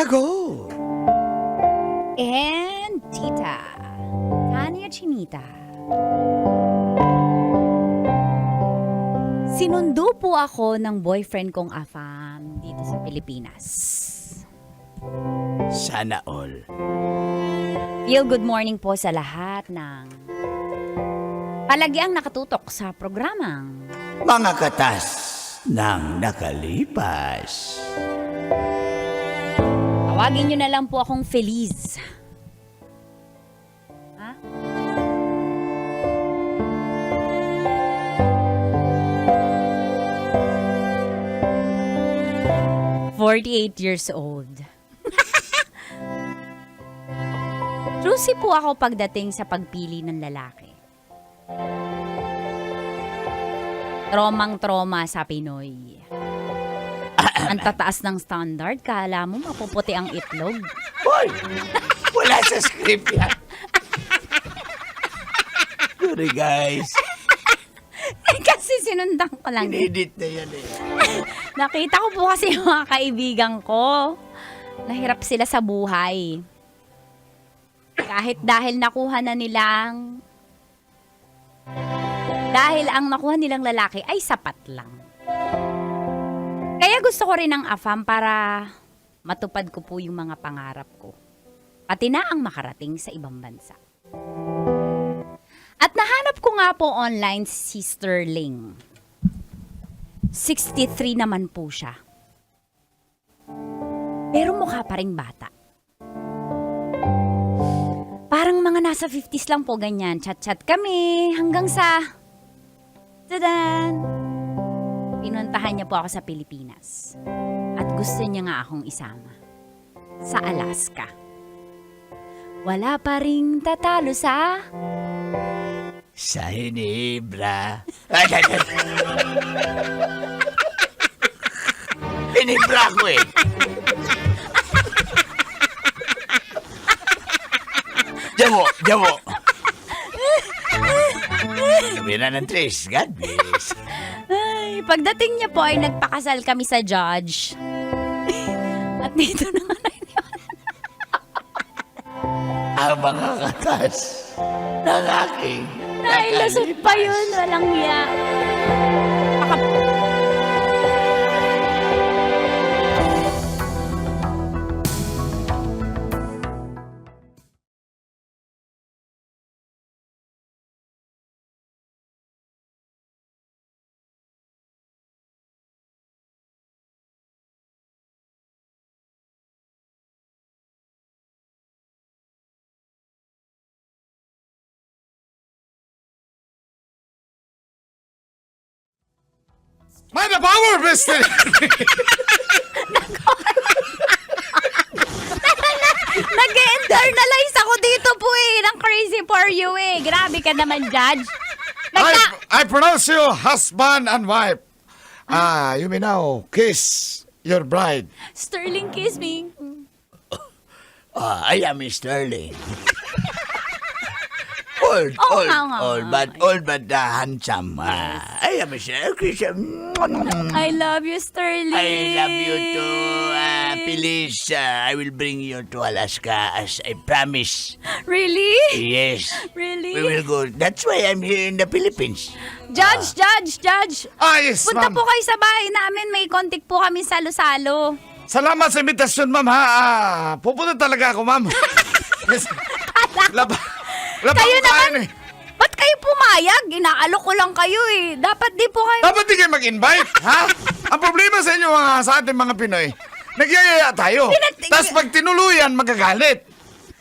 Sagot! And Tita Tanya Chinita. Sinundo po ako ng boyfriend kong Afam dito sa Pilipinas. Sana all. Feel good morning po sa lahat ng palagyang nakatutok sa programang Mga katas ng nakalipas. tawagin nyo na lang po akong Feliz. Ha? "48 years old. Trusi po ako pagdating sa pagpili ng lalaki. Tromang-troma sa Pinoy. Ang tataas ng standard, kala mo mapuputi ang itlog. Hoy! Wala sa script yan. Sorry guys. Kasi sinundan ko lang. Inedit na yan eh. Nakita ko po kasi yung mga kaibigan ko. Nahirap sila sa buhay. Kahit dahil nakuha na nilang... Dahil ang nakuha nilang lalaki ay sapat lang. Kaya gusto ko rin ng Afam para matupad ko po yung mga pangarap ko. Pati na ang makarating sa ibang bansa. At nahanap ko nga po online si Sterling. 63 naman po siya. Pero mukha pa ring bata. Parang mga nasa 50s lang po ganyan. Chat-chat kami hanggang sa... Tadan! Pinuntahan niya po ako sa Pilipinas. At gusto niya nga akong isama. Sa Alaska. Wala pa ring tatalo sa... Sa Hinebra. Hinebra ko eh. Jamo. Sabi na ng Tris, God bless. Ay, pagdating niya po ay nagpakasal kami sa judge. At dito na nga Ang mga katas ng aking nailusot pa yun. Walang hiya. May the power, mister! Nag-internalize ako dito po eh, ng crazy for you eh. Grabe ka naman, Judge. I pronounce you husband and wife. You may now kiss your bride. Sterling kiss me. I am Sterling. Old but handsome. I am Sterling. I love you, Sterling. I love you too. Please, I will bring you to Alaska as I promise. Really? Yes. Really? We will go. That's why I'm here in the Philippines. Judge! Yes, Punta ma'am. po kayo sa bahay namin. May kontik po kami salo-salo. Salamat sa invitasyon, ma'am, ha? Pupunta talaga ako, ma'am. Yes. Laba Kayo ko naman, eh. ba't kayo pumayag? Inaalok ko lang kayo eh. Dapat di po kayo... Dapat di kayo mag-invite, ha? Ang problema sa inyo, sa ating mga Pinoy, nagyayaya tayo. Tapos pag tinuluyan, magagalit.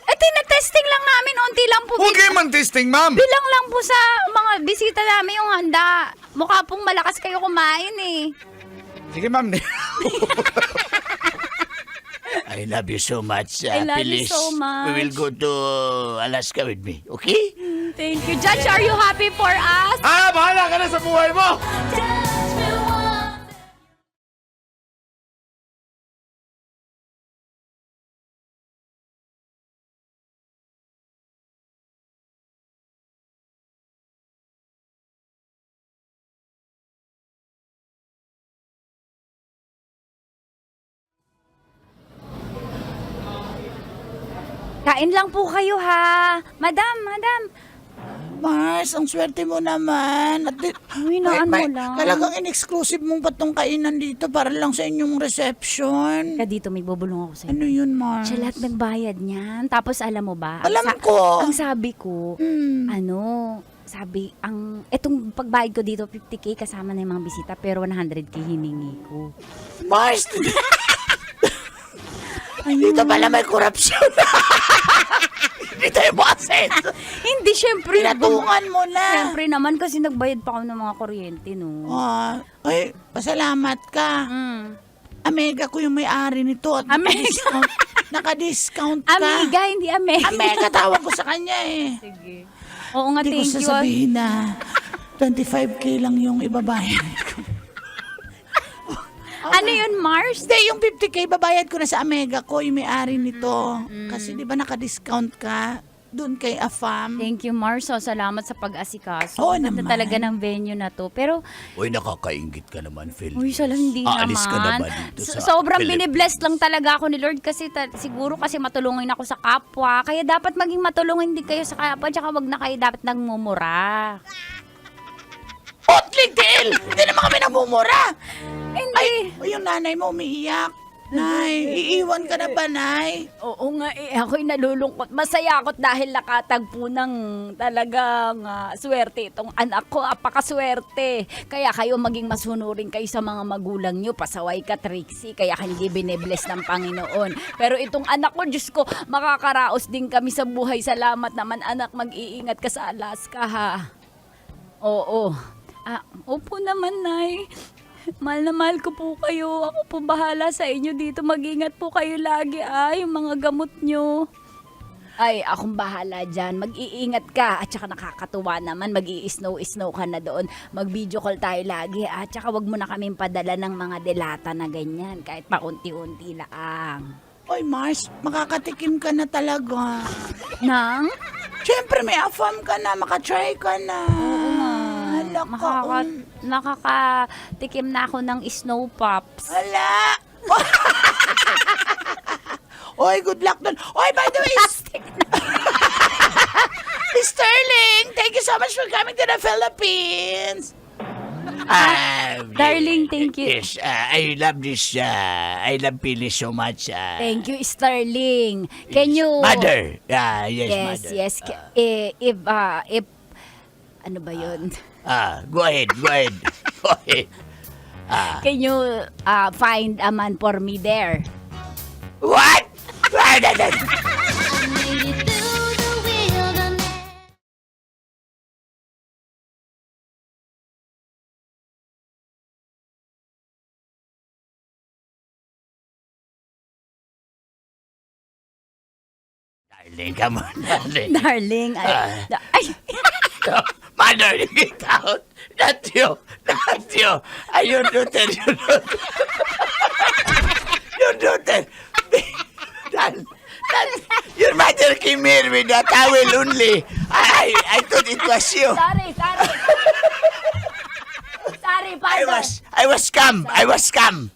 Eh, tinatesting lang namin. Unti lang po. Huwag kayo man-testing, ma'am. Bilang lang po sa mga bisita namin yung handa. Mukha pong malakas kayo kumain eh. Sige, ma'am. I love you so much. I love you Please, so much. we will go to Alaska with me, okay? Thank you. Judge, are you happy for us? Bahala ka na sa buhay mo. Kain lang po kayo ha. Madam. Mars, ang swerte mo naman. At Hinaan mo lang. Talagang in-exclusive mong patong kainan dito para lang sa inyong reception. Ka dito, may bubulong ako sa'yo. Ano yun, Mars? Siya lahat nagbayad niyan. Tapos alam mo ba? Alam ko. Ang sabi ko, etong pagbayad ko dito, 50K kasama na yung mga bisita, pero 100K hiningi ko. Mars! Dito pala may korupsyon. Dito yung boses. Hindi, syempre. Pinatungan mo na. Syempre naman kasi nagbayad pa ako ng mga kuryente, no? Ay, pasalamat ka. Amiga ko yung may-ari nito at Amiga? naka-discount ka. Amiga, hindi Amiga. Amiga, tawag ko sa kanya eh. Sige. Oo nga, Hindi ko thank you. sasabihin na 25K lang yung ibabayad ko. Ano yun, Mars? Hindi, yung 50K babayad ko na sa Amiga ko, yung may-ari nito. Kasi di ba naka-discount ka doon kay Afam? Thank you, Mars. So, salamat sa pag-asikaso. Oo Ganda naman. talaga ng venue na to. Pero, Uy, nakakaingit ka naman, Phil. hindi Aalis ka naman. naman dito sa Sobrang Philippines. binibless lang talaga ako ni Lord kasi siguro kasi matulungin ako sa kapwa. Kaya dapat maging matulungin din kayo sa kapwa. Tsaka wag na kayo dapat nagmumura. Otligil! Hindi naman kami namumura! Hindi. Ay, yung nanay mo umiiyak. Nay, iiwan ka na ba, Nay? Oo nga ako'y nalulungkot. Masaya ako dahil nakatagpo ng talagang swerte itong anak ko. Apakaswerte. Kaya kayo maging masunurin kayo sa mga magulang nyo. Pasaway ka, Trixie. Kaya hindi binibless ng Panginoon. Pero itong anak ko, Diyos ko, makakaraos din kami sa buhay. Salamat naman, anak. Mag-iingat ka sa Alaska, ha? Oo. Opo naman, Nay. Mahal na mahal ko po kayo. Ako po bahala sa inyo dito. Mag-ingat po kayo lagi, yung mga gamot nyo. Ay, akong bahala dyan. Mag-iingat ka. At saka nakakatuwa naman. Mag-i-snow ka na doon. Mag-video call tayo lagi. At saka wag mo na kaming padala ng mga delata na ganyan. Kahit pa unti-unti lang. Oy, Mars, makakatikim ka na talaga. Nang? Siyempre, may Afam ka na. Makatry ka na. Nakakatikim na ako ng snow pops. Hala! Oy, good luck dun. Oy, by the way, Sterling, thank you so much for coming to the Philippines. Darling, thank you. Yes, I love this. I love Philly so much. Thank you, Sterling. Can you... Mother. Yes, mother. Yes. If ano ba yun? Go ahead. Go ahead. Can you find a man for me there? What? Darling, come on, darling. Darling, ay, Mother, get out. Not you. Your daughter. Your daughter. Your mother came here with a towel only. I thought it was you. sorry. Sorry, pardon. I was scam.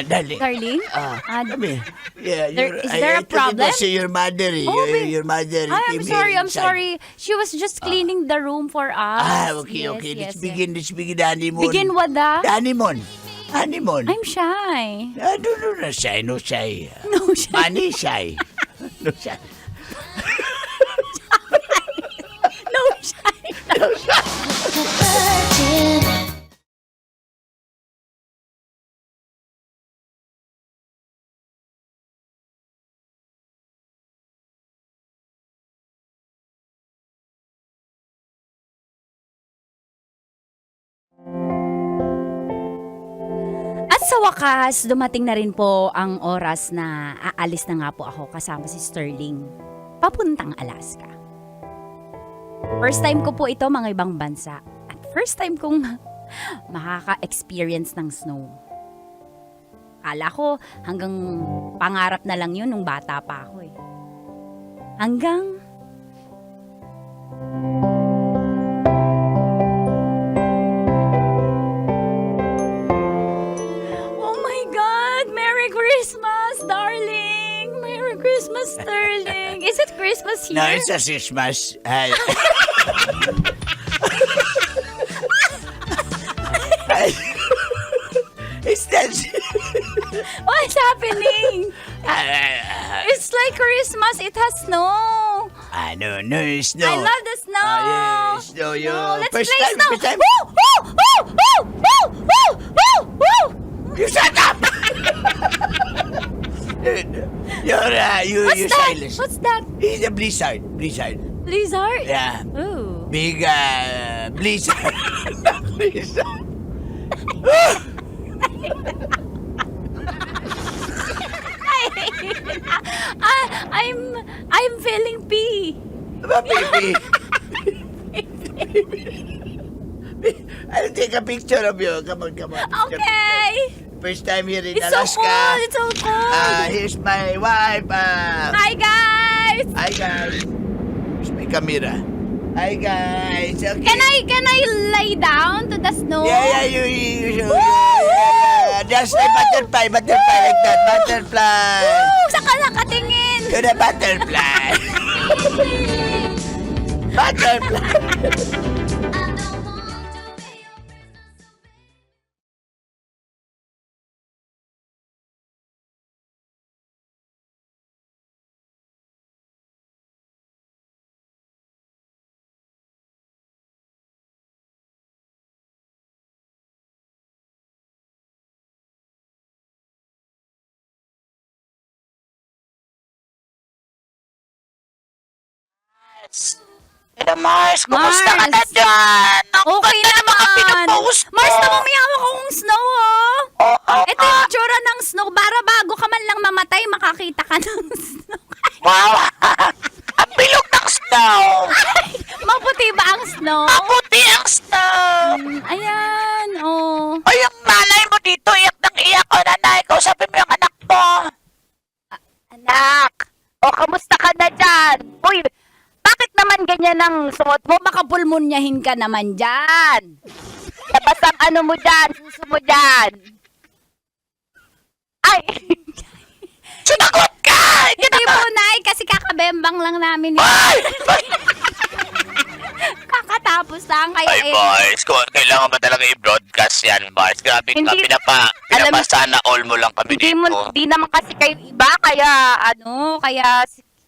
Darling. Darling? Come here. Yeah, Is there a problem? I thought it was your mother. Your mother came here I'm inside. sorry. She was just cleaning the room for us. Okay. Yes. Let's begin the honeymoon. Begin what the? The honeymoon. I'm shy. No shy. No, shy. Money shy. No shy. No, shy. At sa wakas, dumating na rin po ang oras na aalis na nga po ako kasama si Sterling papuntang Alaska. First time ko po ito mga ibang bansa at first time kong makaka-experience ng snow. Kala ko hanggang pangarap na lang yun nung bata pa ako eh. Hanggang oh my God! Merry Christmas, darling! Merry Christmas! Christmas, Sterling. Is it Christmas here? No, it's a Christmas. It's that. What's happening? It's like Christmas. It has snow. I don't know, snow. I love the snow. Yeah, snow, yo. No, let's First play time, snow. first time. Woo! Woo! Woo! Woo! Woo! Woo! Woo! You shut up! you What's that? silence. What's that? It's a blizzard. Blizzard. Blizzard? Yeah. Ooh. Big blizzard. Blizzard. I'm feeling pee. Baby. I'll take a picture of you. Come on, come on. Okay. First time here in It's so Alaska. cold. It's so cold. Here's my wife. Hi, guys. Hi, guys. Here's my camera. Hi, guys. Okay. Can I lay down to the snow? Yeah, you. Just like butterfly like that. Butterfly. Woo! Saan ka nakatingin? To the butterfly. Butterfly. Hello, Mars. Kumusta ka Mars. na dyan? Ang Okay ganda ng mga naman. pinupost mo. Mars, naman may hawak akong snow, oh. Oo Ito nga. yung tsura ng snow. Para bago ka man lang mamatay, makakita ka ng snow. Wow. Ang bilog ng snow. Maputi ba ang snow? Maputi ang snow. Ayan, oh. O yung nanay mo dito, iyak ng iyak. O nanay, kausapin mo yung anak mo. Anak! O, kamusta ka na dyan? Uy, bakit naman ganyan ang suot mo? Baka pulmonyahin ka naman dyan. Labas ang ano mo dyan, suso mo dyan. Ay! Sinagot ka! Hindi po, Nay, kasi kakabembang lang namin yun. Ay! Kakatapos lang, kaya Ay, Mars. Kailangan ba talaga i-broadcast yan, Mars? Grabe ka. Hindi. Pinapa sana all mo lang kami dito. Di naman kasi kayo iba, kaya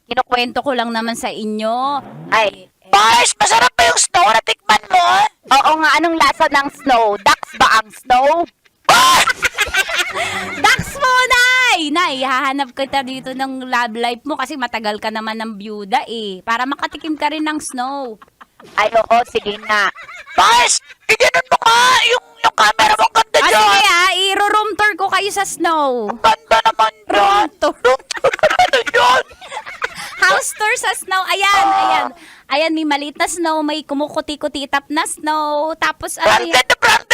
kinukwento ko lang naman sa inyo. Ay, Mars, masarap ba yung snow na tikman mo? oo nga, anong lasa ng snow? Ducks ba ang snow? Ah! Dax mo, Nay! Nay, hahanap kita dito ng love life mo kasi matagal ka naman ng byuda eh. Para makatikim ka rin ng snow. Ay, oo, sige na. Mars, iganon mo nga yung camera mo. Ang ganda Ah, dyan. sige i-room tour ko kayo sa snow. Ganda naman dyan. Ano yun? House tour sa snow. Ayan. Ayan, may maliit na snow, may kumukuti-kutitap na snow. Tapos, Branded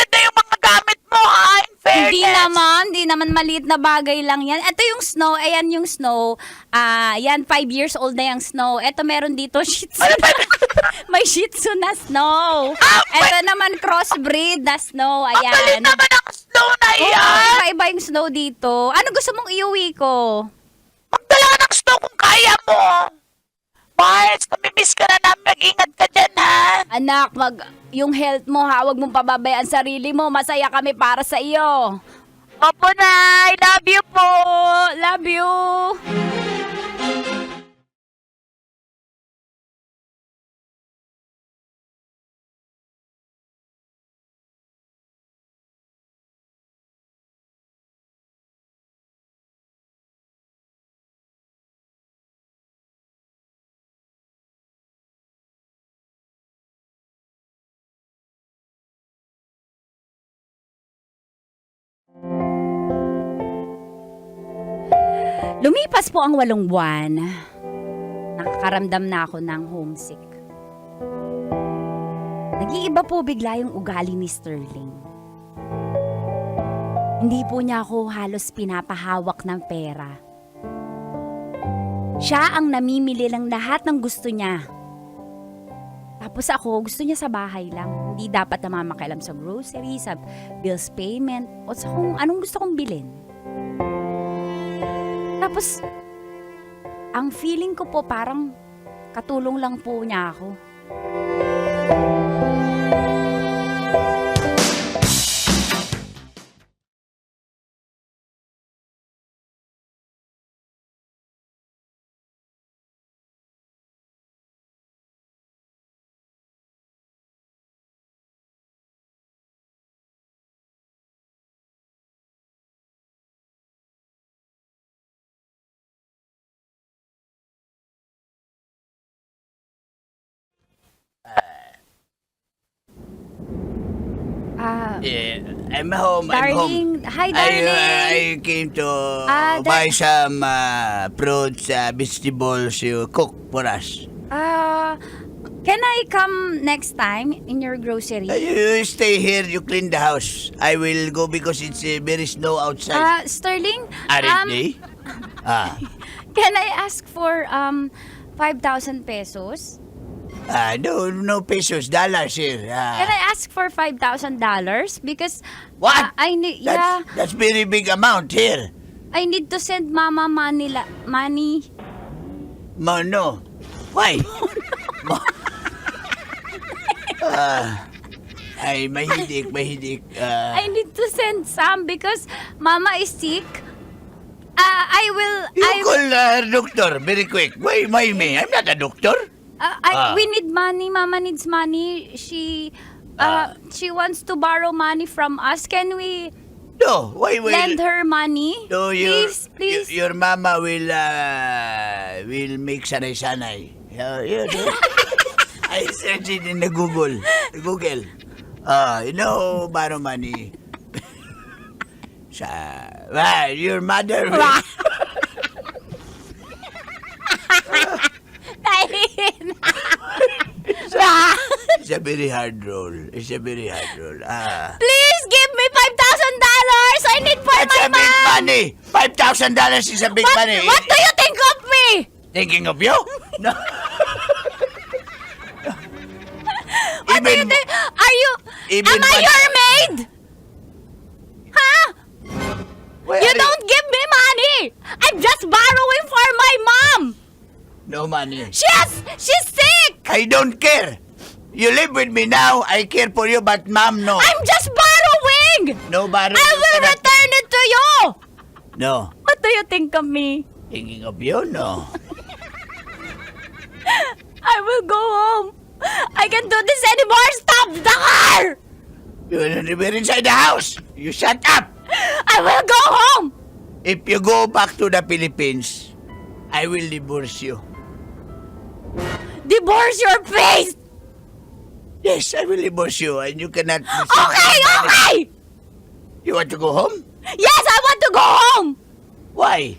na yung mga gamit mo, ha? In fairness. Hindi naman maliit na bagay lang yan. Ito yung snow, ayan yung snow. Yan, 5 years old na yung snow. Ito meron dito, Shih Tzu. Ano ba? May Shih Tzu na snow. Ito naman crossbreed na snow. Ang galing Ayan. naman ang snow na Oo, yan. iba-iba yung snow dito. Ano gusto mong iuwi ko? Magdala ka ng snow kung kaya mo. Mars, namimiss ka na namin. Mag-ingat ka dyan, ha? Anak, yung health mo ha, huwag mong pababayaan sarili mo. Masaya kami para sa iyo. Opo, Nay. Love you po. Love you. Lumipas po ang 8 buwan. Nakakaramdam na ako ng homesick. Nag-iiba po bigla yung ugali ni Sterling. Hindi po niya ako halos pinapahawak ng pera. Siya ang namimili ng lahat ng gusto niya. Tapos ako, gusto niya sa bahay lang. Hindi dapat namamakialam sa grocery, sa bills payment, o sa kung anong gusto kong bilhin. Tapos, ang feeling ko po parang katulong lang po niya ako. Ah, Yeah, I'm home. I'm home. darling. Hi, darling. I came to Ah, buy some fruits, vegetables you cook for us. Can I come next time in your grocery? You stay here, you clean the house. I will go because it's very snow outside. Sterling, Aren't can I ask for 5,000 pesos? No pesos, dollars here. Can I ask for $5,000? Because What? I need That's very big amount here. I need to send mama money. No. Why? Ay, mahidik. I need to send some because mama is sick. I will You call doctor very quick. Why me? I'm not a doctor. we need money. Mama needs money. She wants to borrow money from us. Can we No, why will... lend her money? No, your, Please. Your mama will make sanay-sanay. You know? I searched it in the Google. Borrow money. Your mother will... It's a very hard role. Please give me $5,000. I need for That's my a big mom. money. $5,000 is a big money. What do you think of me? Thinking of you? No. What do you think? even Am I one- your maid? Huh? Why You are don't give me money. I'm just borrowing for my mom. No money. She's sick. I don't care. You live with me now. I care for you, but mom, no. I'm just borrowing. No borrow. I You will cannot- return it to you. No. What do you think of me? Thinking of you? No. I will go home. I can't do this anymore. Stop the car. We're inside the house. You shut up. I will go home. If you go back to the Philippines, I will divorce you. Divorce your face. Yes, I will divorce you, and you cannot... Okay. You want to go home? Yes, I want to go home. Why?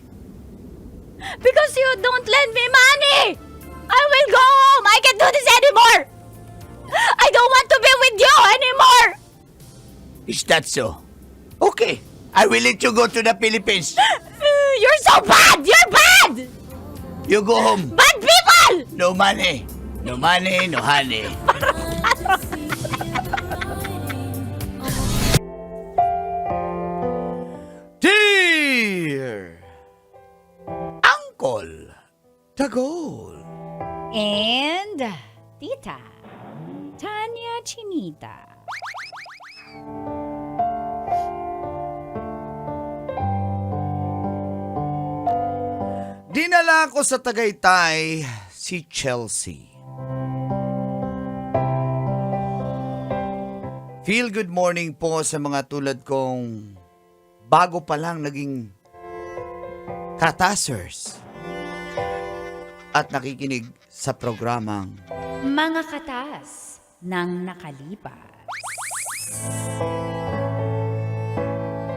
Because you don't lend me money. I will go home. I can't do this anymore. I don't want to be with you anymore. Is that so? Okay, I will let you go to the Philippines. You're so bad. You're bad. You go home. Bad people. No money. No money, no honey. Dear Uncle Tagol. And Tita Tanya Chinita. Dinala ko sa Tagaytay si Chelsea. Feel good morning po sa mga tulad kong bago pa lang naging katasers at nakikinig sa programang Mga katas ng nakalipas.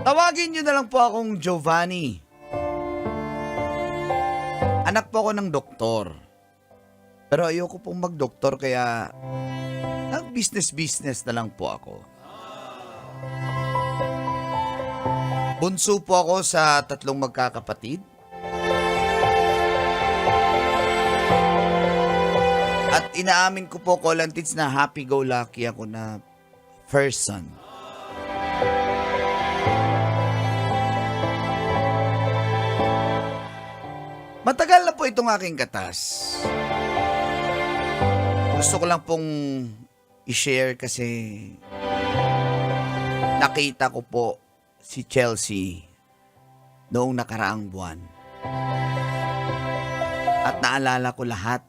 tawagin niyo na lang po akong Giovanni. Anak po ako ng doktor. Pero ayoko pong mag-doktor kaya nag-business-business na lang po ako. Bunso po ako sa 3 magkakapatid. At inaamin ko po, Kolantits, na happy-go-lucky ako na first son. Matagal na po itong aking katas. Gusto ko lang pong i-share kasi nakita ko po si Chelsea noong nakaraang buwan. At naalala ko lahat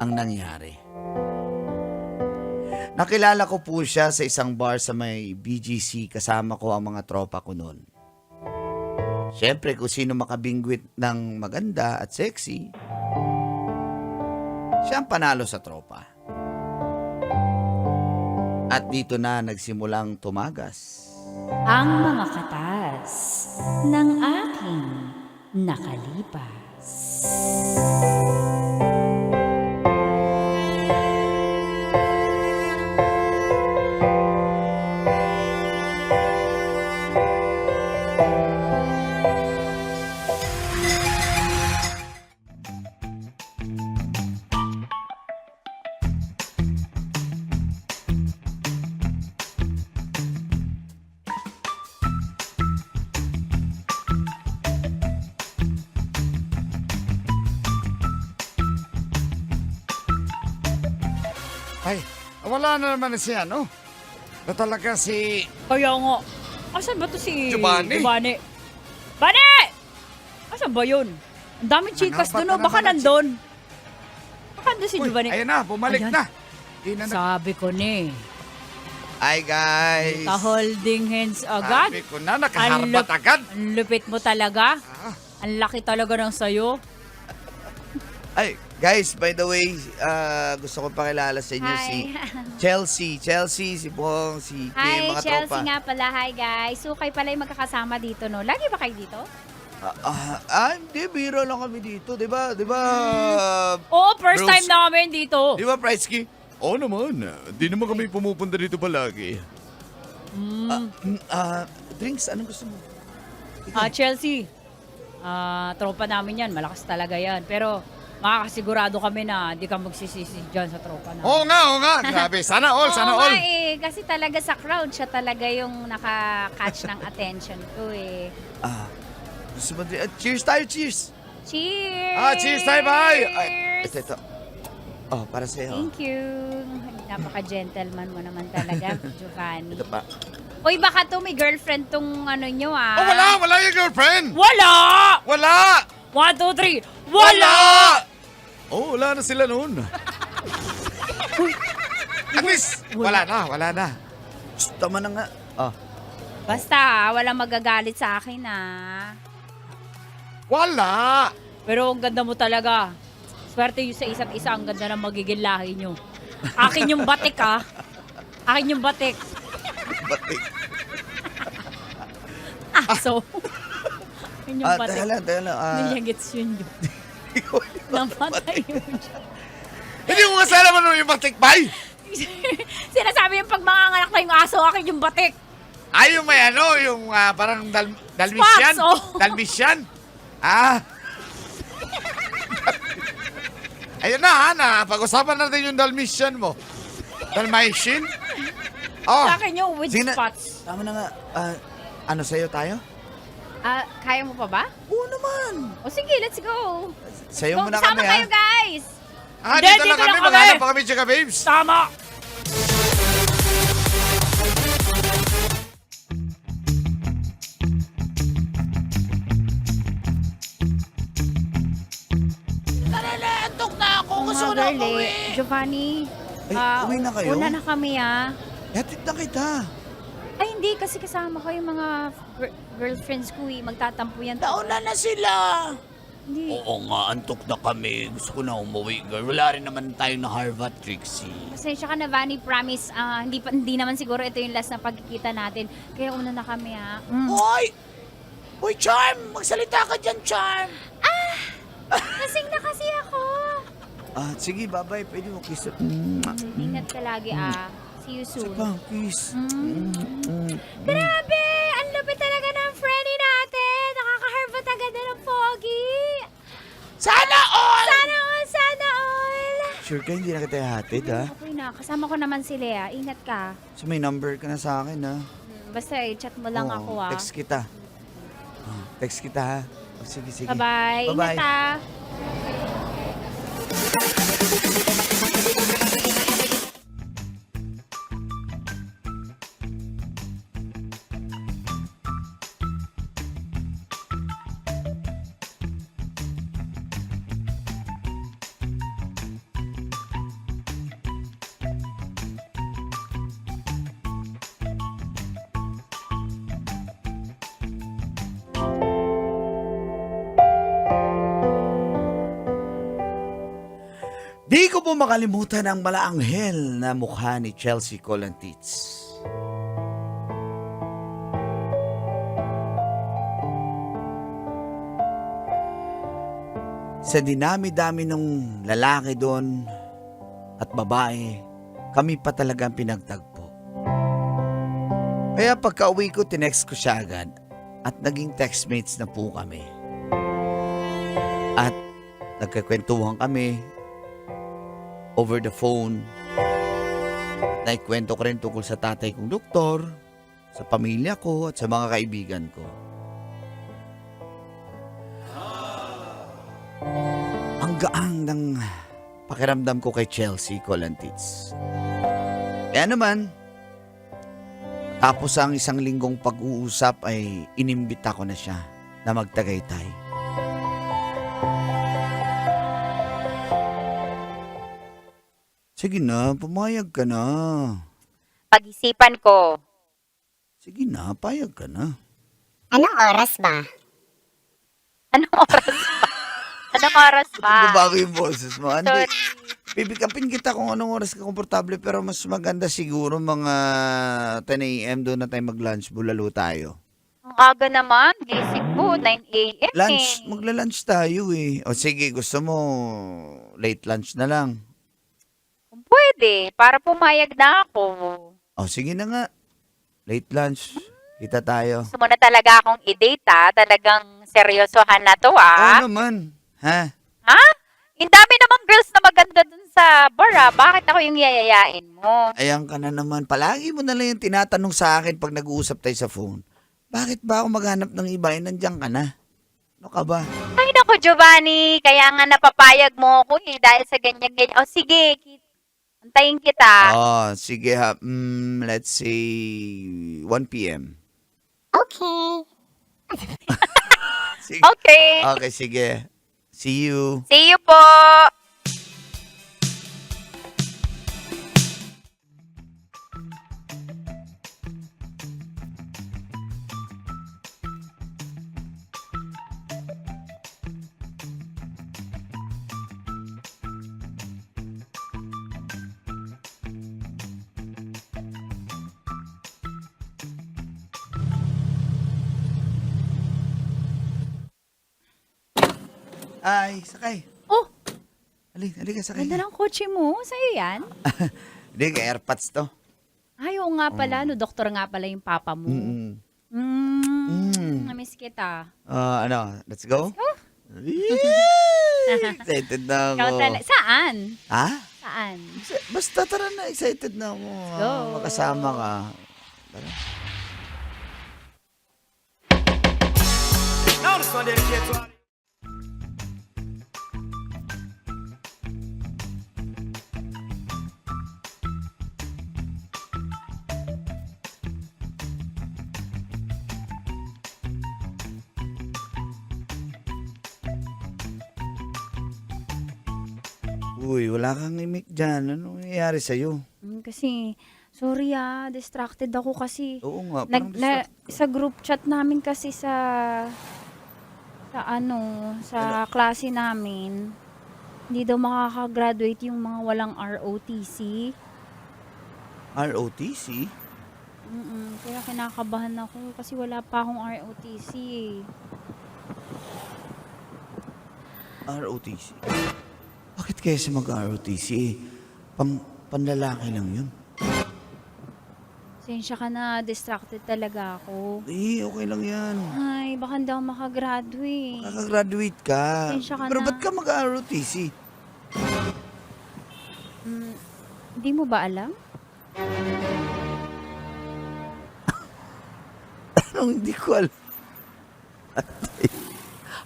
ang nangyari. Nakilala ko po siya sa isang bar sa may BGC kasama ko ang mga tropa ko noon. Siyempre, kung sino makabingwit ng maganda at sexy, siya ang panalo sa tropa. At dito na nagsimulang tumagas. Ang mga katas ng aking nakalipas. Ay, wala na naman siya, no? Na talaga si... Kaya nga, asan ba to si Giovanni? Giovanni? Bane! Asan ba yun? Ang daming chikas Hangapan doon, pa oh. Baka naman ang nandun. Baka nandun si Uy, Giovanni. ayan na, bumalik Ayan. na. Di na Sabi ko ni, Hi guys! ka-holding hands agad. Sabi ko na, nakaharbat agad. Ang lupit mo talaga. Ah. Ang laki talaga ng sayo. Ay, guys, by the way, gusto ko pakilala sa inyo Hi. si Chelsea, si Bong, si Kim, Hi, mga Chelsea tropa. nga pala. Hi, guys. So, kayo pala yung magkakasama dito, no? Lagi ba kayo dito? Hindi, biro lang kami dito, di ba? Di ba? Oo, first Bruce. time namin dito. Di ba, Pricey? Oo naman, di naman kami pumupunta dito palagi. Drinks, anong gusto mo? Chelsea. Tropa namin yan. Malakas talaga yan. Pero, makakasigurado kami na di ka magsisisi dyan sa tropa namin. Oo nga. Grabe, sana all, sana Oo all. nga kasi talaga sa crowd, siya talaga yung naka-catch ng attention ko eh. Gusto mo cheers tayo, cheers! Cheers! Cheers tayo, bye! Ay, ito. Oh, para sa'yo. Thank you. Napaka-gentleman mo naman talaga, Giovanni. Ito pa. Uy, baka to may girlfriend tong ano nyo Oh, wala yung girlfriend. Wala! Wala! 1, 2, 3, wala! Oh, wala na sila noon. At least, wala na. Shh, tama na nga. Basta, walang magagalit sa akin Wala! Pero ang ganda mo talaga. Swerte yung sa isa't isa, ang ganda ng magiging lahi nyo. Akin yung batik Akin yung batik. Batik. So, yun yung batik. Teka lang. Hindi niya gets yun yun. Namatay yun. Hindi ko kasalaman yung batikbay. Sinasabi yung pag manganganak na yung aso, akin yung batik. Ay, yung may yung parang dalmisyan. Spots, oh. Dalmisyan. Ayun na, pag-usapan natin yung dalmisyan mo. Dalmatian? Oh, Sa akin yung with Sige na. spots. Tama na nga. Ano sa'yo tayo? Kaya mo pa ba? Oo naman. O sige, let's go. Sa'yo muna Kasama kami, kayo, guys. dito lang dito kami. lang kami. Maghanap pa kami, Chika Babes. Tama. Antok na ako. Gusto ko na umuwi. Giovanni. Ay, uwi na kayo? Una na kami, Hatid na kita. Ay, hindi. Kasi kasama ko yung mga girlfriends ko, Magtatampo yan. Nauna na sila. Hindi. Oo nga, antok na kami. Gusto ko na umuwi, girl. Wala rin naman tayo na Harvard, Trixie. Pasensya ka na, Vanny. Promise, hindi naman siguro ito yung last na pagkikita natin. Kaya una na kami, Hoy! Hoy, Charm! Magsalita ka dyan, Charm! Lasing na kasi ako. Sige, bye-bye. Pwede mo kiss. Ingat ka lagi, See you soon. Pa, kiss. Grabe! Ang lupit talaga ng friendly natin. Nakaka-harvard agad na ng pogi. Sana all! Sana all! Sana all! Sure ka, hindi na kita hatid, ha? Okay na. Kasama ko naman si Lea. Ingat ka. So may number ka na sa akin, ha? Basta chat mo lang Oo, ako, Text kita. Text kita ha. O, sige, sige. Bye-bye. Bye-bye. Ingat ah. Di ko po makalimutan ang malaanghel na mukha ni Chelsea Colantits. Sa dinami-dami ng lalaki doon at babae, kami pa talaga ang pinagtagpo. Kaya pagka-uwi ko, tinext ko siya agad at naging textmates na po kami. At nagkakwentuhan kami over the phone. Naikwento ko rin tungkol sa tatay kong doktor, sa pamilya ko at sa mga kaibigan ko. Ang gaang ng pakiramdam ko kay Chelsea Colantits. Kaya naman, tapos ang isang linggong pag-uusap ay inimbita ko na siya na magtagaytay. Sige na, pumayag ka na. Pag-isipan ko. Sige na, payag ka na. Anong oras ba? Anong oras ba? Anong oras ba? Babago yung boses mo. Hindi, Sorry. pipikapin kita kung anong oras ka komportable pero mas maganda siguro mga 10 a.m. doon na tayo mag-lunch. Bulalo tayo. Ang aga naman. Gising ko. 9 a.m. Lunch, magla-lunch tayo eh. O sige, gusto mo late lunch na lang. Kung pwede. Para pumayag na ako. O sige na nga. Late lunch. Kita tayo. Gusto mo na talaga akong i-date ha? Talagang seryosohan na to Oo naman. Ha? Ha? Ang dami namang girls na maganda dun sa bar ha? Bakit ako yung yayayain mo? Ayan ka na naman. Palagi mo na lang yung tinatanong sa akin pag nag-uusap tayo sa phone. Bakit ba ako maghanap ng iba? Nandiyan ka na. Ano ka ba? Ay naku Giovanni, kaya nga napapayag mo ako eh dahil sa ganyan-ganyan. O sige, antayin kita. Oh, sige ha. Let's say 1 p.m. Okay. Sige. Okay. Okay, sige. See you. See you po. Ay, sakay. Oh, Halika, sakay. ganda ng kotse mo. Sa'yo yan? Hindi, AirPods to. Ay, oo nga pala. No, doktor nga pala yung papa mo. Mm-mm. Namiss kita. Let's go? Excited na ako. Saan? Ha? Saan? Basta tara na, excited na ako. Go. Makasama ka. Tara. Uy, wala kang imik dyan. Anong nangyayari sa'yo? Kasi, sorry distracted ako kasi. Oo nga, parang distract ka. Sa group chat namin kasi sa klase namin, hindi daw makakagraduate yung mga walang ROTC. ROTC? Kaya kinakabahan ako kasi wala pa akong ROTC eh. ROTC? Bakit kaya siya mag-ROTC? Panlalaki lang yun. Sensya ka na, distracted talaga ako. Okay lang yan. Ay, baka hindi ako makagraduate. Kakagraduate ka. Pasensya ka Pero na. ba't ka mag-ROTC? Hindi mo ba alam? Anong hindi ko alam?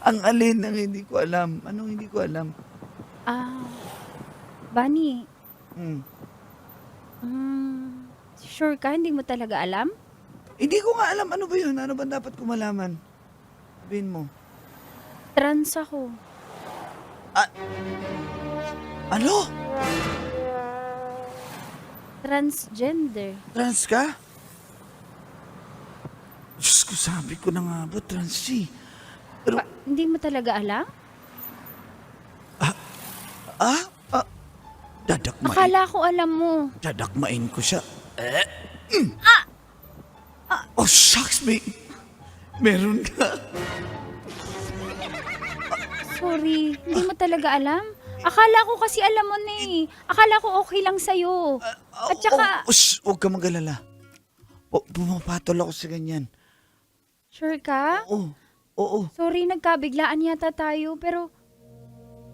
Ang alin ang hindi ko alam? Anong hindi ko alam? Bunny, Hmm. sure ka? Hindi mo talaga alam? Hindi ko nga alam. Ano ba yun? Ano ba dapat ko malaman? Sabihin mo. Trans ako. Ano? Transgender. Trans ka? Diyos ko, sabi ko na nga ba, trans eh. Pero, Hindi mo talaga alam? dadakmain. Akala ko alam mo. Dadakmain ko siya. Oh, shucks, meron ka. Sorry, hindi mo talaga alam? Akala ko kasi alam mo na eh. Akala ko okay lang sa'yo. At saka, Huwag ka mag-alala. Pumapatol ako sa ganyan. sure ka? Oo. Sorry, nagkabiglaan yata tayo, pero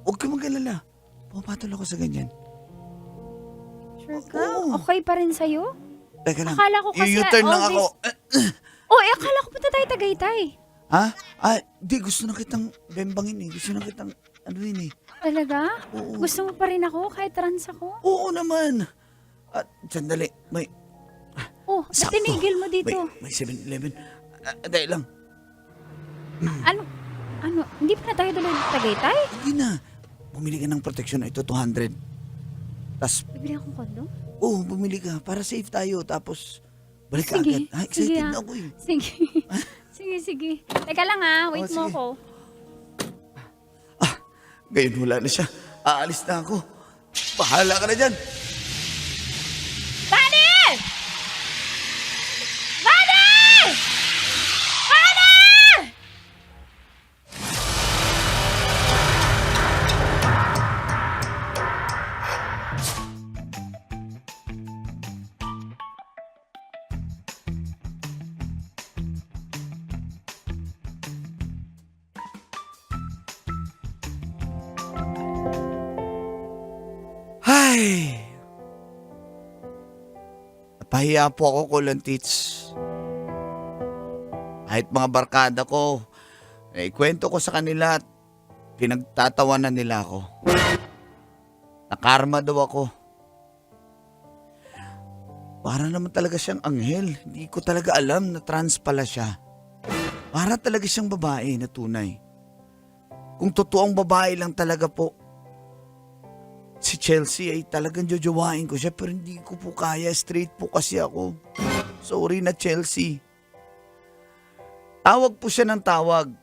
Huwag ka mag-alala. Pumapatol ako sa ganyan. sure ka? Oo. Okay pa rin sa'yo? Teka lang. Akala ko kasi U-turn lang all ako. Akala ko punta tayo Tagaytay. Ha? Di. Gusto na kitang bembangin eh. Gusto na kitang ano yun eh. Talaga? Oo. Gusto mo pa rin ako kahit trans ako? Oo naman. Sandali. May Oh, ba't tinigil mo dito? May 7-Eleven. Dahil lang. Ano? Hindi pa na tayo tuloy Tagaytay? Hindi na. Bumili ka ng protection. Ito, 200. Tapos, Bibili akong kondo? bumili ka. Para safe tayo. Tapos, balik ka Sige. agad. Sige, Excited ah. na ako eh. Sige. sige. Teka lang wait mo sige. ako. Ngayon wala na siya. Aalis na ako. Bahala ka na dyan. Bunny! Bunny! Bunny! Ay! Napahiya po ako, Kulantits. Kahit mga barkada ko, ikwento ko sa kanila at pinagtatawanan nila ako. Nakarma daw ako. Para naman talaga siyang anghel. Hindi ko talaga alam na trans pala siya. Para talaga siyang babae na tunay. Kung totoong babae lang talaga po, si Chelsea ay talagang jojowain ko siya pero hindi ko po kaya. Straight po kasi ako. Sorry na, Chelsea. Tawag po siya ng tawag.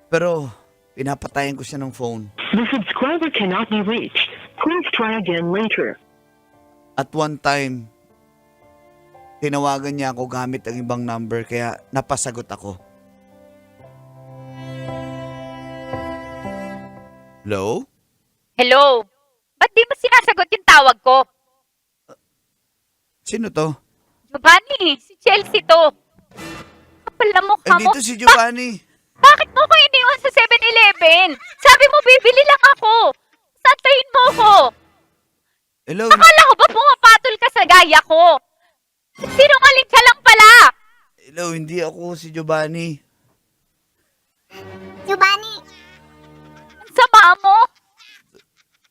Pero pinapatayan ko siya ng phone. The subscriber cannot be reached. Please try again later. At one time, tinawagan niya ako gamit ang ibang number kaya napasagot ako. Hello? Hello? Ba't di mo sinasagot yung tawag ko? Sino to? Giovanni, si Chelsea to. Kapal na mukha mo. Dito si Giovanni. Bakit mo ko iniwan sa 7-Eleven? Sabi mo, bibili lang ako. Santayin mo ko. Hello? Akala ko ba pumapatol ka sa gaya ko? Sinungaling ka lang pala. Hello, hindi ako si Giovanni. Giovanni, Ang sama mo.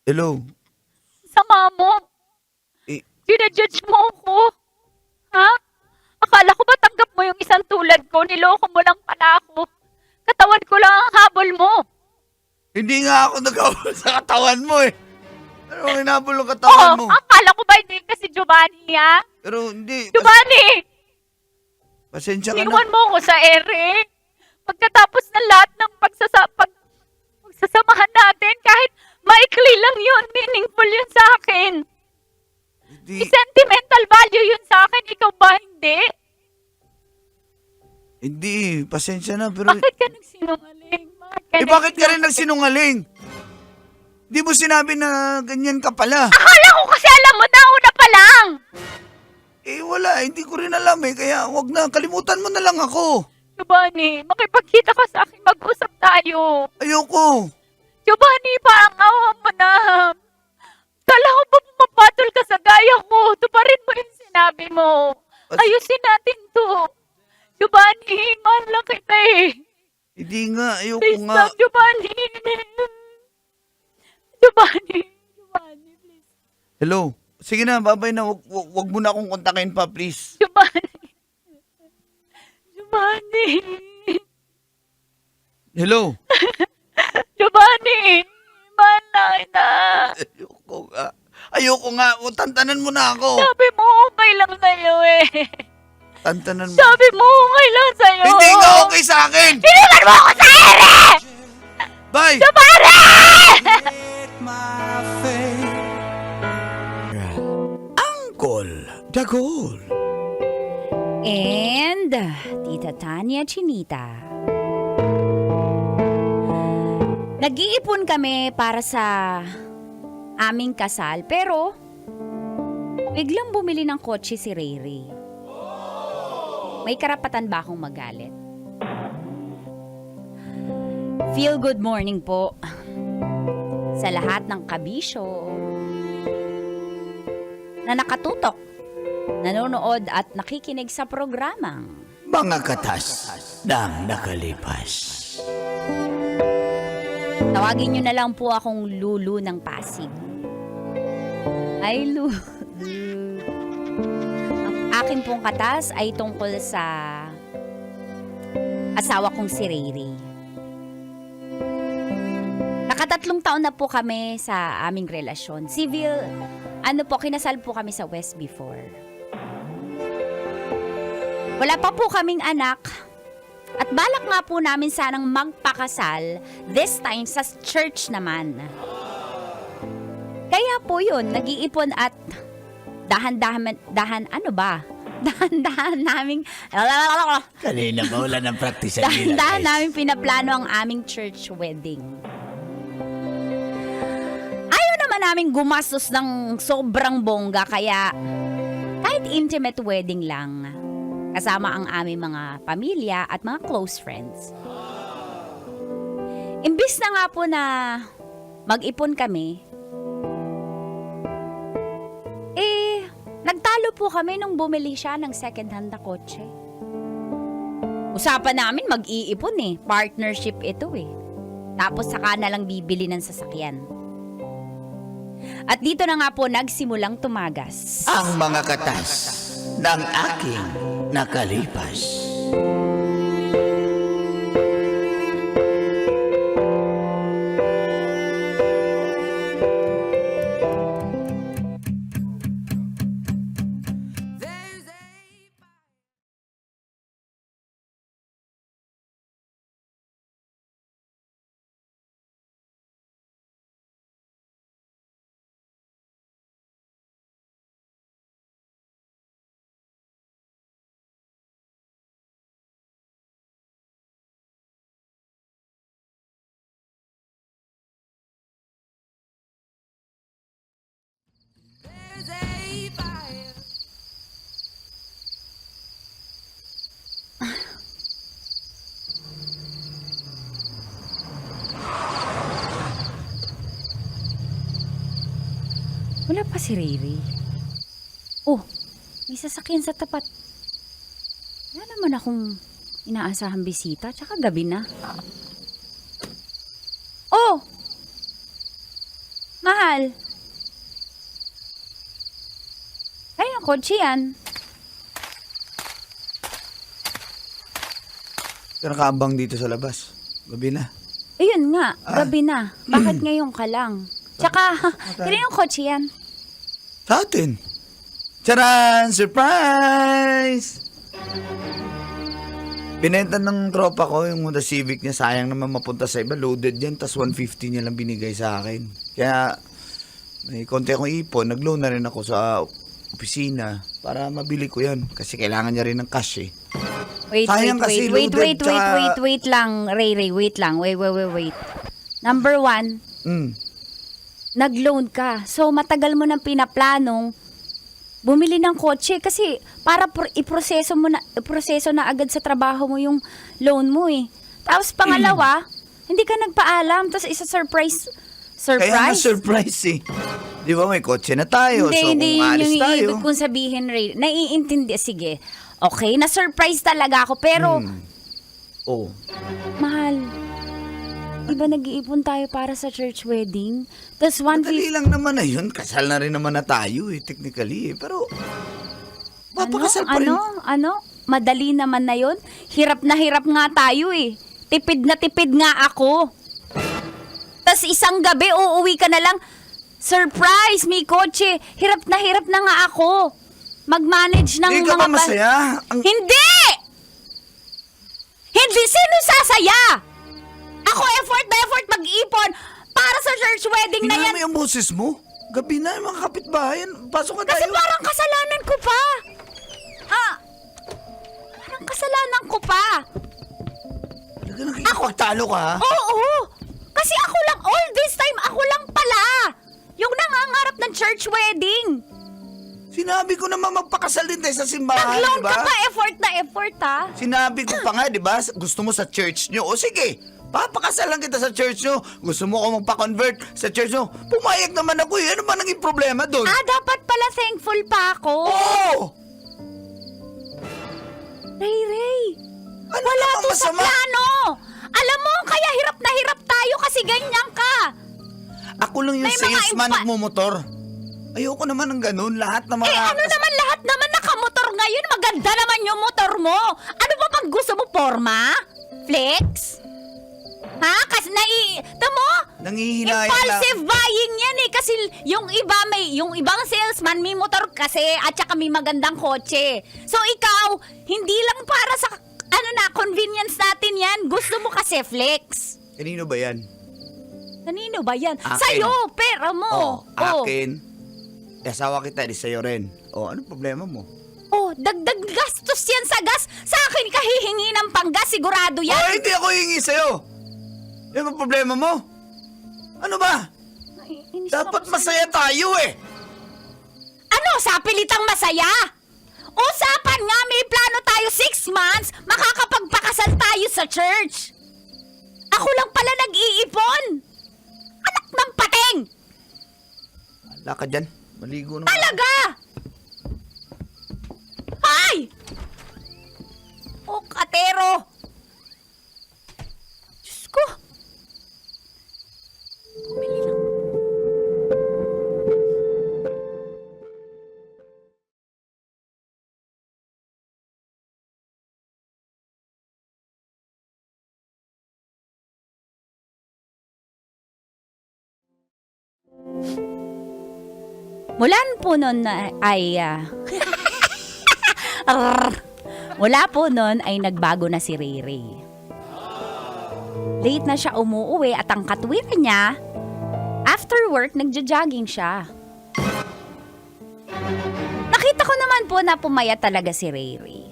Hello? Sama mo. Eh, Ginajudge mo ako. Ha? Akala ko ba tanggap mo yung isang tulad ko? Niloko mo lang pala ako. Katawan ko lang ang habol mo. hindi nga ako nag-awal sa katawan mo eh. Pero hinabol ang katawan mo. Akala ko ba hindi ka si Giovanni, ha? Pero hindi. Giovanni! Pasensya ka na. Iwan mo ako sa ere. Pagkatapos ng lahat ng pagsasamahan natin, kahit maikli lang yun, meaningful yun sa akin. Hindi. May sentimental value yun sa akin, ikaw ba hindi? Hindi. Pasensya na. Pero... Bakit ka nagsinungaling? bakit ka rin nagsinungaling? Di mo sinabi na ganyan ka pala. Akala ko kasi alam mo na una pa lang. Wala. Hindi ko rin alam eh. Kaya wag na. Kalimutan mo na lang ako. Giovanni, makipagkita ka sa akin, mag-usap tayo. Ayoko. Giovanni, parang awa mo na. Kala ko ba pumapatol ka sa gaya ko? Tuparin mo yung sinabi mo. Ayusin natin to. Giovanni, mahal lang kita eh. Hindi nga, ayoko Please nga. stop, Giovanni. Giovanni, please. Hello? Sige na, babay na. Wag mo na akong kontakin pa, please. Giovanni. Hello? Giovanni, mahal na kita. Ayoko nga. O, tantanan mo na ako. Sabi mo, okay lang sa'yo eh. Tantanan mo. Sabi mo, okay lang sa'yo. Hindi nga okay sa akin. Iniwan mo ako sa ere! Bye! Angkol Dagol. And Tita Tanya Chinita. Nag-iipon kami para sa aming kasal, pero biglang bumili ng kotse si Riri. May karapatan ba akong magalit? Feel good morning po sa lahat ng kabisyo na nakatutok, nanonood at nakikinig sa programang Mga katas ng nakalipas. tawagin nyo na lang po akong Lulu ng Pasig. Ay, Lulu. Ang akin pong katas ay tungkol sa asawa kong si Riri. Nakatatlong taon na po kami sa aming relasyon. Civil, kinasal po kami sa West before. Wala pa po kaming anak. At balak nga po namin sanang magpakasal, this time sa church naman. Kaya po yun, nag-iipon at dahan-dahan naming Kanina ba wala ng practice sa dahan namin pinaplano ang aming church wedding. Ayaw naman namin gumastos ng sobrang bongga, kaya kahit intimate wedding lang, kasama ang aming mga pamilya at mga close friends. Imbis na nga po na mag-ipon kami, nagtalo po kami nung bumili siya ng second-hand na kotse. Usapan namin mag-iipon partnership ito Tapos saka na lang bibili ng sasakyan. At dito na nga po nagsimulang tumagas. Ang mga katas ng aking nakalipas. Wala pa si Riri. Oh, may sasakyan sa tapat. Wala naman akong inaasahang bisita, tsaka gabi na. Oh! Mahal! Ay, ang kotse yan. Nakaabang dito sa labas. Gabi na. Ayun nga, gabi na. Bakit ngayon ka lang? Tsaka, kanino yung kotse yan? Sa atin. Charan! Surprise! Binenta ng tropa ko yung Honda Civic niya. Sayang naman mapunta sa iba. Loaded yan. Tas 150 niya lang binigay sa akin. Kaya may konti akong ipon. Nag-loan na rin ako sa opisina para mabili ko yan. Kasi kailangan niya rin ng cash Wait lang, Ray, wait lang. Wait. Number 1, nag-loan ka. So, matagal mo nang pinaplanong bumili ng kotse kasi para iproseso na agad sa trabaho mo yung loan mo Tapos pangalawa, hindi ka nagpaalam. Tapos isa-surprise. Kaya nga surprise Di ba may kotse na tayo? So kung alis yung tayo. ibig kong sabihin, Ray. Naiintindi. Sige. Okay, na-surprise talaga ako. Pero, Oh, mahal, di ba nag-iipon tayo para sa church wedding? Tapos 150... madali lang naman na yun. Kasal na rin naman na tayo technically. Pero, papakasal pa rin. Madali naman na yun. Hirap na hirap nga tayo eh. Tipid na tipid nga ako. Tapos isang gabi, uuwi ka na lang. Surprise, may kotse. Hirap na nga ako. Mag-manage ng Hindi ka mga... ba masaya? Hindi! Hindi! Sino sasaya? Ako effort na effort mag-ipon para sa church wedding na yan. Hinami ang boses mo. Gabi na yung mga kapitbahay. Pasok ka Kasi tayo. parang kasalanan ko pa. Parang kasalanan ko pa. Talaga nakikipagtalo ka, ha? Oo. Kasi ako lang, all this time, ako lang pala. Yung nangangarap ng church wedding. Sinabi ko naman magpakasal din tayo sa simbahan, Nag-loan di ba? ka pa, effort na effort, ha? Sinabi ko pa nga, di ba? Gusto mo sa church nyo. O sige, papakasalan kita sa church nyo. Gusto mo ako magpa-convert sa church nyo. Pumayag naman ako eh. Ano ba naging problema doon? Dapat pala thankful pa ako. Oo! Ray. Ano Wala namang to sa masama? plano. Alam mo, kaya hirap na hirap tayo kasi ganyan ka. Ako lang yung May mga salesman nagmumotor. Ayoko naman ng ganun. Lahat ng mga... Ano naman lahat naman nakamotor ngayon? Maganda naman yung motor mo. Ano ba pag gusto mo, forma? Flex? Ha? Kasi tamo? Nangihinayang lang. Impulsive buying yan eh. Kasi yung ibang salesman may motor kasi at saka may magandang kotse. So ikaw, hindi lang para sa convenience natin yan. Gusto mo kasi flex. Kanino ba yan? Kanino ba yan? Akin. Sa'yo, pera mo. Akin. Asawa kita, di sa'yo rin. Ano problema mo? Dagdag gastos yan sa gas. Sa akin ka hihingi ng panggas, sigurado yan. Hindi ako hingi sa'yo. Yan ang problema mo. Ano ba? Naiinis Dapat ako sa'yo. masaya tayo eh. Ano, sa pilitang masaya? Usapan nga, may plano tayo 6 months, makakapagpakasal tayo sa church. Ako lang pala nag-iipon. Anak ng pating! Wala ka dyan. Maligo naman. Talaga! Ay! Katero! Diyos ko! Bumili lang. Mula po noon mula po noon ay nagbago na si Riri. Late na siya umuuwi at ang katwiran niya, after work, nagja-jogging siya. Nakita ko naman po na pumaya talaga si Riri.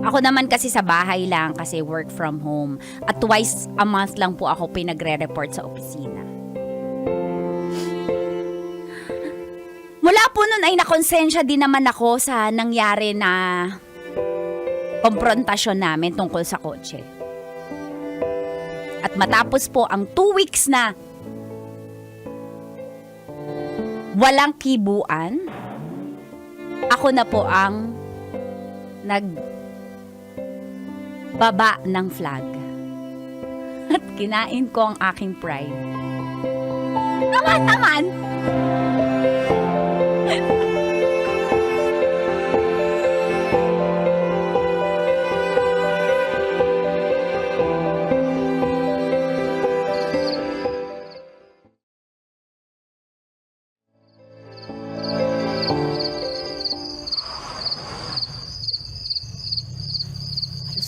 Ako naman kasi sa bahay lang kasi work from home at twice a month lang po ako pinagre-report sa opisina. Mula po nun ay nakonsensya din naman ako sa nangyari na komprontasyon namin tungkol sa kotse. At matapos po ang 2 weeks na walang kibuan, ako na po ang nagbaba ng flag. At kinain ko ang aking pride. Naman!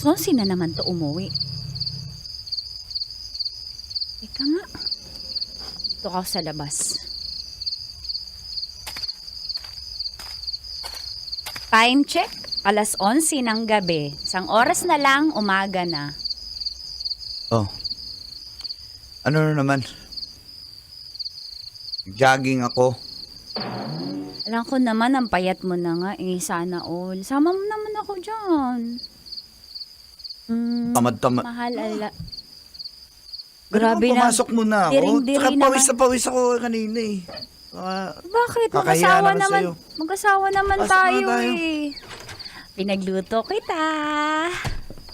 Sonsi na naman to umuwi. Teka nga. Dito ako sa labas. Time check, 11:11 ng gabi. Isang oras na lang, umaga na. Ano na naman? Jogging ako. Alam ko naman, ang payat mo na nga eh. Sana all. Sama mo naman ako dyan. Tamad-tamad. Mahal, Grabe na. Pumasok mo na ako. Diring-diri Tsaka naman. pawis na pawis ako kanina eh. Bakit? Kakahiya Mag-asawa naman naman. sa'yo. Mag-asawa naman Pasok na tayo tayo. eh. Pinagluto kita.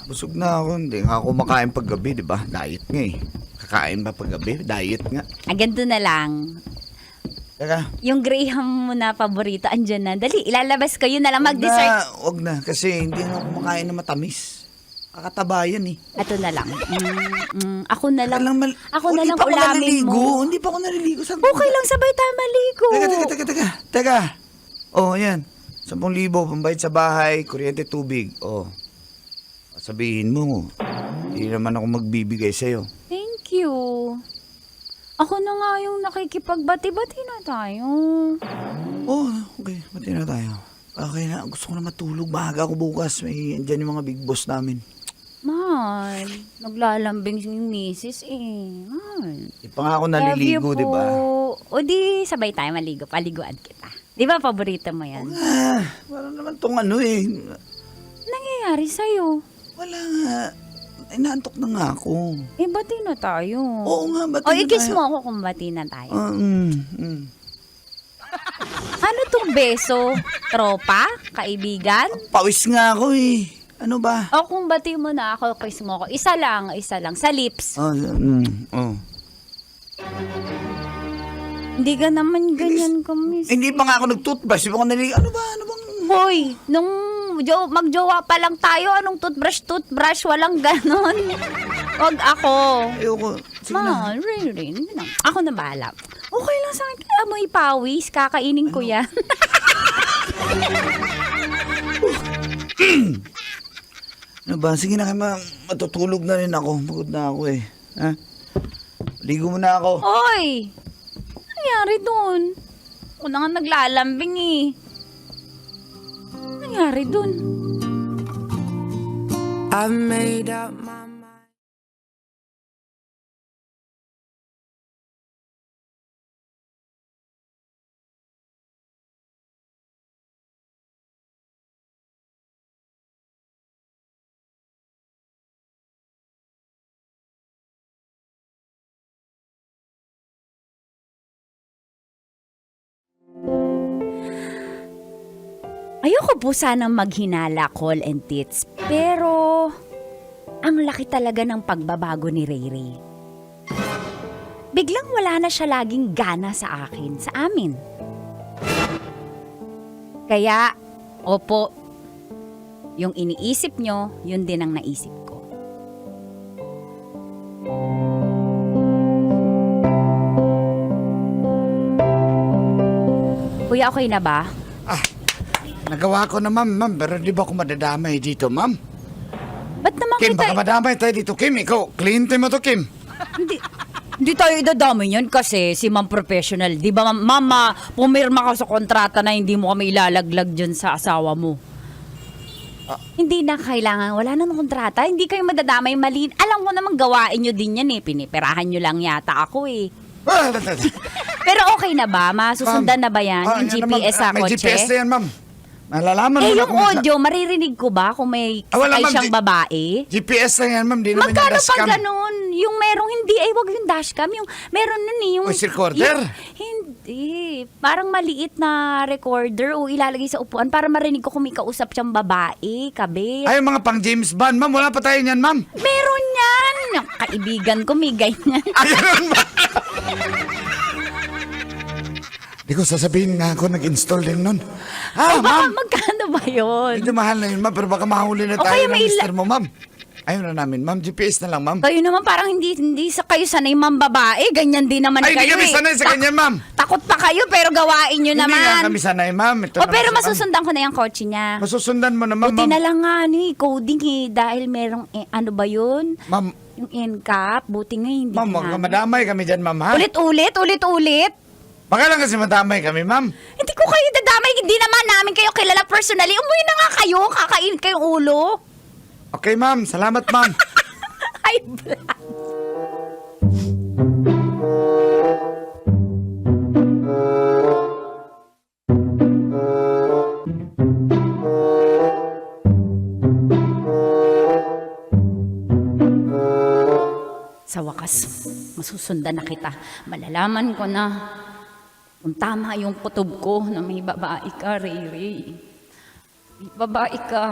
Busog na ako. Hindi nga ako makain paggabi, di ba? Diet nga eh. Kakain ba paggabi? Diet nga. Ganito na lang. Teka. Yung Graham mo na paborito, andyan na. Dali, ilalabas ko. Yun na lang mag-dessert. Wag na. Kasi hindi na ako makain na matamis. Kakataba yan eh. Ito na lang. Ako na lang. Ako na Hindi lang pa ako ulamin naliligo. mo. Hindi pa ako naliligo. Saan Okay lang, sabay tayo maligo. Teka. Oh, yan. 10,000 pambayad sa bahay, kuryente, tubig. Oh. Sabihin mo, hindi naman ako magbibigay sa'yo. Thank you. Ako na nga yung nakikipagbati-bati na tayo. Oh, okay. Mati na tayo. Okay na. Gusto ko na matulog. Maaga ako bukas. May andyan yung mga big boss namin. Mahal, naglalambing yung misis eh. Mahal. Di pa nga ako naliligo, Love you di ba? po. O di, sabay tayo maligo. Paliguan kita. Di ba paborito mo yan? Parang naman tong ano eh. Nangyayari sa'yo. Wala nga. Inaantok na nga ako. Eh, bati na tayo. Oo nga, bati O, na ikis tayo. mo ako kung bati na tayo. Mm. Ano tong beso? Tropa? Kaibigan? Pawis nga ako eh. Ano ba? O kung bati mo na ako, kiss mo ako. Isa lang. Sa lips. Oh. Hindi ka naman ganyan kamiss. Hindi pa nga ako nag-toothbrush. Di pa ako naliligo. Ano bang... Hoy, nung magjowa pa lang tayo, anong toothbrush, walang ganon. Wag ako. Ayoko. Sige na. Really. Ako na bahala. Okay lang sa akin. Amoy pawis, kakainin ko yan. Ano ba? Sige na kayo, matutulog na rin ako. Pagod na ako eh. Ha? Ligo mo na ako. Hoy! Nangyari dun? Ako na nga naglalambing eh. Nangyari dun? I've made up my mind. Ayoko po sanang maghinala, call and tits. Pero, ang laki talaga ng pagbabago ni Ray Ray. Biglang wala na siya laging gana sa akin, sa amin. Kaya, opo, yung iniisip nyo, yun din ang naisip ko. Kuya, okay na ba? Nagawa ko na, ma'am. Pero di ba ako madadamay dito, ma'am? Ba't naman Kim, kita... baka madamay tayo dito, Kim. Ikaw, kliyente mo to, Kim. Hindi tayo idadamay yan kasi si Ma'am Professional. Di ba, Mama, pumirma ka sa kontrata na hindi mo kami ilalaglag dyan sa asawa mo. Hindi na kailangan, wala na ng kontrata. Hindi kayo madadamay, mali. Alam ko naman gawain nyo din yan eh. Piniperahan nyo lang yata ako eh. Pero okay na ba? Masusundan na ba yan? Yung GPS sa May kotse? GPS na yan, ma'am. Nalalaman mo na yung kung sa- audio, maririnig ko ba kung may wala, sakay ma'am. siyang babae? GPS na yan, ma'am. Di naman Magkano yung pa dashcam. ganun? Yung merong hindi, wag yung dashcam. Yung meron nun eh. Yung, Voice recorder? Hindi. Parang maliit na recorder o ilalagay sa upuan para marinig ko kung may kausap siyang babae, kabit. Ay, mga pang James Bond, ma'am. Wala pa tayo niyan, ma'am. Meron yan! Yung kaibigan ko may ganyan. Ay, ganun ba? Di ko sasabihin nga ako nag-install din nun. Ma'am. Magkano ba yun? Medyo mahal na yun, ma'am. Pero baka mahuli na O tayo kaya ng may mister mo, ma'am. Ayaw na namin, ma'am. GPS na lang, ma'am. Kayo naman parang hindi sa kayo sanay mambabae. Ganyan din naman Ay, kayo hindi kami eh. sanay sa ganyan, ma'am. Takot pa kayo pero gawain nyo Hindi nga naman. kami sanay, ma'am. Ito O naman pero si ma'am. masusundan ko na yung kotse niya. Masusundan mo naman, Buti ma'am. na lang nga coding eh. Dahil merong, ano ba yun? Ma'am, Yung NCAP. Buti nga hindi ma'am, huwag ka ginamit. madamay kami dyan, ma'am, ha? Ulit. Baka lang kasi madamay kami, ma'am. Hindi ko kayo dadamay. Hindi naman namin kayo kilala personally. Umuwi na nga kayo. Kakain kayong ulo. Okay, ma'am. Salamat, ma'am. Ay, blah. Sa wakas, masusundan na kita. Malalaman ko na Kung tama yung kutob ko na may babae ka, Ray. May babae ka.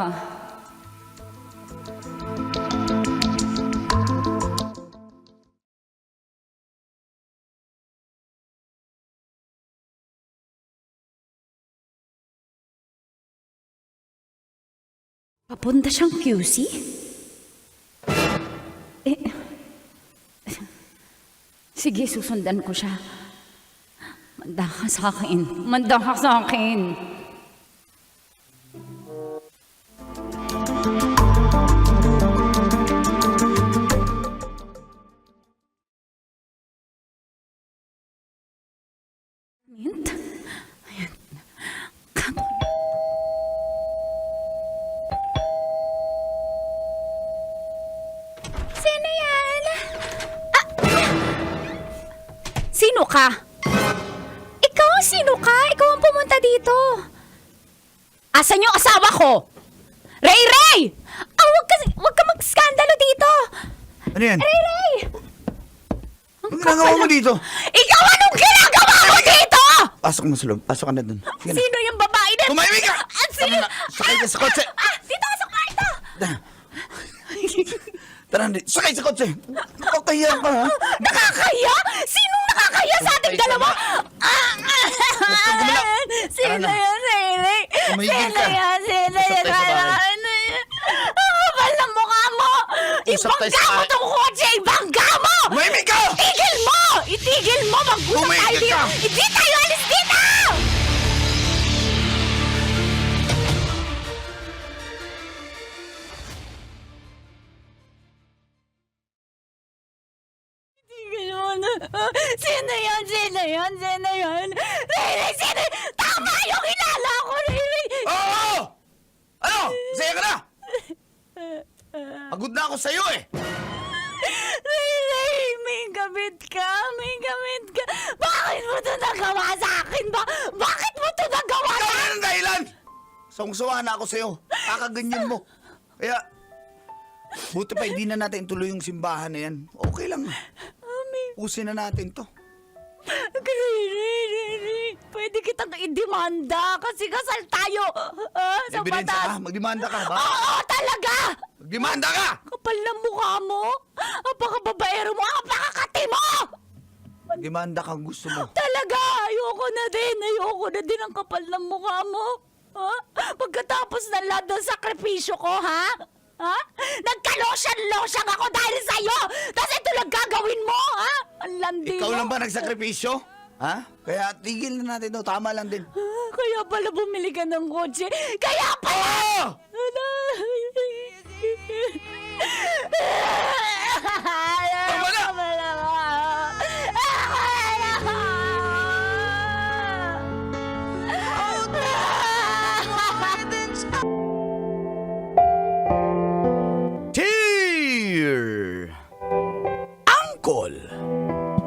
Papunta siyang QC? Eh, sige, susundan ko siya. Manda ka sa akin. Manda ka sa akin. Mint? Ayan. Come on. Sino yan? Sino ka? Ikaw, sino ka? Ikaw ang pumunta dito. Asan yung asawa ko? Ray! Wag ka mag-skandalo dito. Ano yan? Ray! Anong ginagawa mo dito? Ikaw, anong ginagawa mo dito? Pasok mo sa loob. Pasok ka na dun. Sige na. Sino yung babae na? Tumahimik ka! Sino? Tama na. Sakay ka sa kotse. Dito sa kwarto! Tara, sakay sa kotse. Nakakahiya ka, ha? Nakakaya? Sinong nakakaya sa ating dalawa? Sino Tara na. yan, Ray? Tumahigil Sino ka. yan? Sino Usap yan? tayo sa bahay. Ang kapal ng mukha mo! Usap tayo sa Ibangga mo bahay. tong kotse! Ibangga mo! Tumahimik ka! Itigil mo! Itigil mo! Mag-usap tayo Tumahigil dito! ka. Hindi tayo alis dito! Itigil mo na. Sino yan? Sino yan? Sino yan? Ray! Sino? Tama yung kilala ko, Ray! Oo! Ano? Saya ka na? Pagod na ako sa'yo, eh. Ray, may gamit ka. May gamit ka. Bakit mo ito nagawa sa akin? Bakit mo ito nagawa sa Ikaw akin? na ang dahilan. Sawang-sawa na ako sa'yo. Kakaganyan mo. Kaya, buti pa hindi na natin tuloy yung simbahan na yan. Okay lang. Usin na natin to. Ray. Pwede kitang idemanda kasi kasal tayo. Sa Ebidensya batas. ka? Magdemanda ka ba? Oo, talaga! Magdemanda ka! Kapal ng mukha mo. Apaka-babaero mo. Apaka-kati mo! Magdemanda ka kung gusto mo. Talaga! Ayoko na din ang kapal ng mukha mo. Ha? Pagkatapos ng lahat ng sakripisyo ko, ha? Ha? Nagka-lotion ako dahil sa'yo! Tapos ito lang gagawin mo, ha? Ang landi Ikaw mo. lang ba nagsakripisyo? Ha? Kaya tigil na natin to. Tama lang din. Kaya pala bumili ka ng kotse. Kaya pala! Tama na! Cheer! Uncle!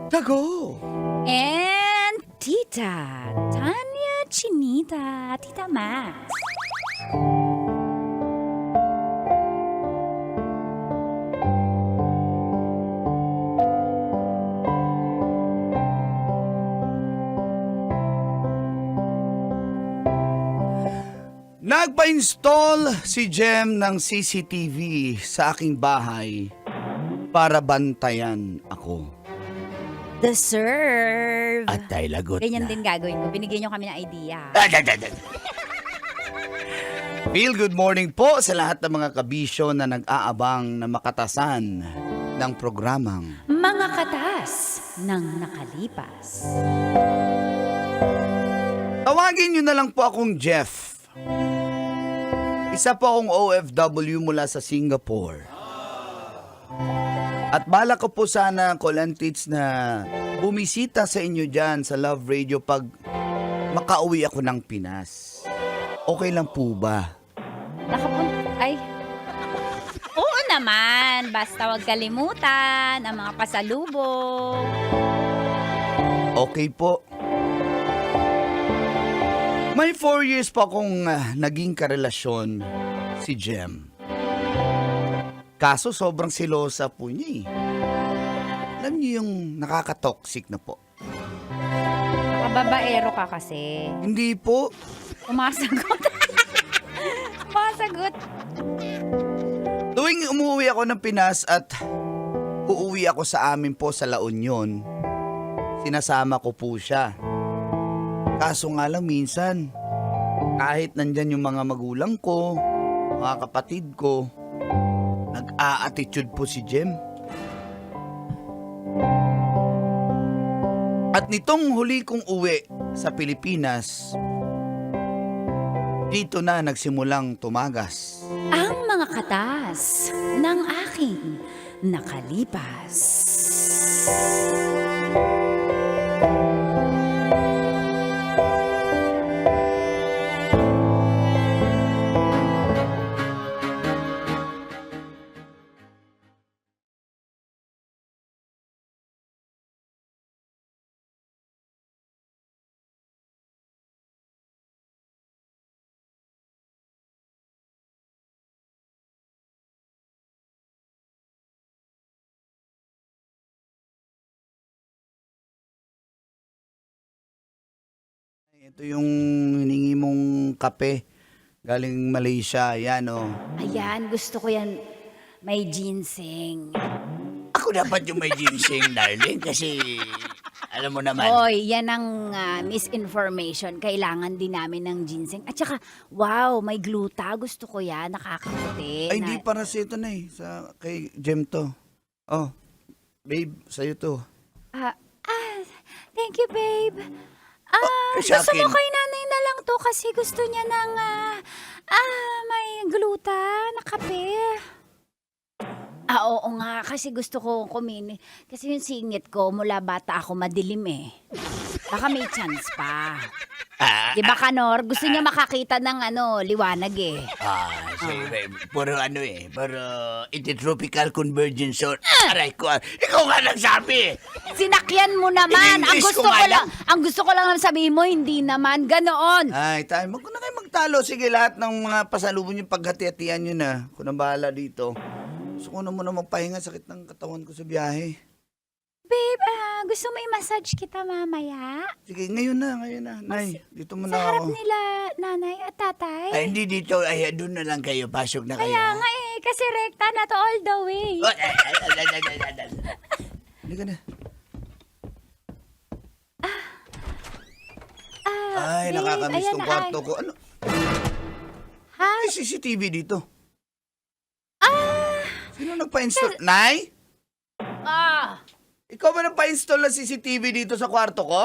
Tago! And Tita Tanya Chinita, Tita Max. Nagpa-install si Jem ng CCTV sa aking bahay para bantayan ako. Deserve. At tayo lagot Ganyan na. din gagawin ko. Binigyan nyo kami ng idea. Feel good morning po sa lahat ng mga kabisyo na nag-aabang na makatasan ng programang Mga katas ng nakalipas. Tawagin nyo na lang po akong Jeff. Isa po akong OFW mula sa Singapore. At balak ko po sana, Colantits, na bumisita sa inyo dyan sa Love Radio pag makauwi ako ng Pinas. Okay lang po ba? Ay. Oo naman. Basta wag kalimutan ang mga pasalubong. Okay po. May 4 years pa akong naging karelasyon si Jem. Kaso sobrang silosa po niya eh. Alam niyo yung nakaka-toxic na po. Babaero ka kasi. Hindi po. Umasagot. Umasagot. Tuwing umuwi ako ng Pinas at uuwi ako sa amin po sa La Union, sinasama ko po siya. Kaso nga lang minsan, kahit nandyan yung mga magulang ko, mga kapatid ko, nag-a-attitude po si Jem. At nitong huli kong uwi sa Pilipinas, dito na nagsimulang tumagas. Ang mga katas ng aking nakalipas. Ito yung hiningi mong kape galing Malaysia. Yan o. Ayan, gusto ko yan. May ginseng. Ako dapat yung may ginseng, darling, kasi alam mo naman. Hoy, yan ang misinformation. Kailangan din namin ng ginseng. At saka, wow, may gluta. Gusto ko yan. Nakakaputi. Ay, hindi para sa ito na eh. Kay Jem to. Oh, babe, sa'yo to. Thank you, babe. kasi Gusto mo akin. kay nanay na lang to kasi gusto niya ng may gluta na kape. Oo nga, kasi gusto ko kumini. Kasi yung singit ko, mula bata ako madilim eh. Baka may chance pa. Di ba, Kanor? Gusto niya makakita ng liwanag eh. Puro puro intertropical convergence zone. Aray ko, ikaw nga nagsabi. Sinakyan mo naman. In English ko nga lang. Ang gusto ko lang sabihin mo, hindi naman. Ganoon. Ay, tayo, wag na kayo magtalo. Sige, lahat ng mga pasalubong yung paghati-hatian nyo na. Kung nang bahala dito. Gusto ko na muna magpahinga, sakit ng katawan ko sa biyahe. Babe, gusto mo i-massage kita mamaya? Sige, ngayon na. Nay, dito muna Sa harap ako. nila, nanay at tatay? Ay, hindi dito. Ay, doon na lang kayo. Pasok na kayo. Kaya nga eh, kasi rekta na to all the way. Hindi ka na. Ay, babe, nakakamiss ayan tong na, kwarto ko. Ano? Ha? May CCTV dito. Sino nagpa-install? Nay? Ikaw ba nagpa-install ng CCTV dito sa kwarto ko?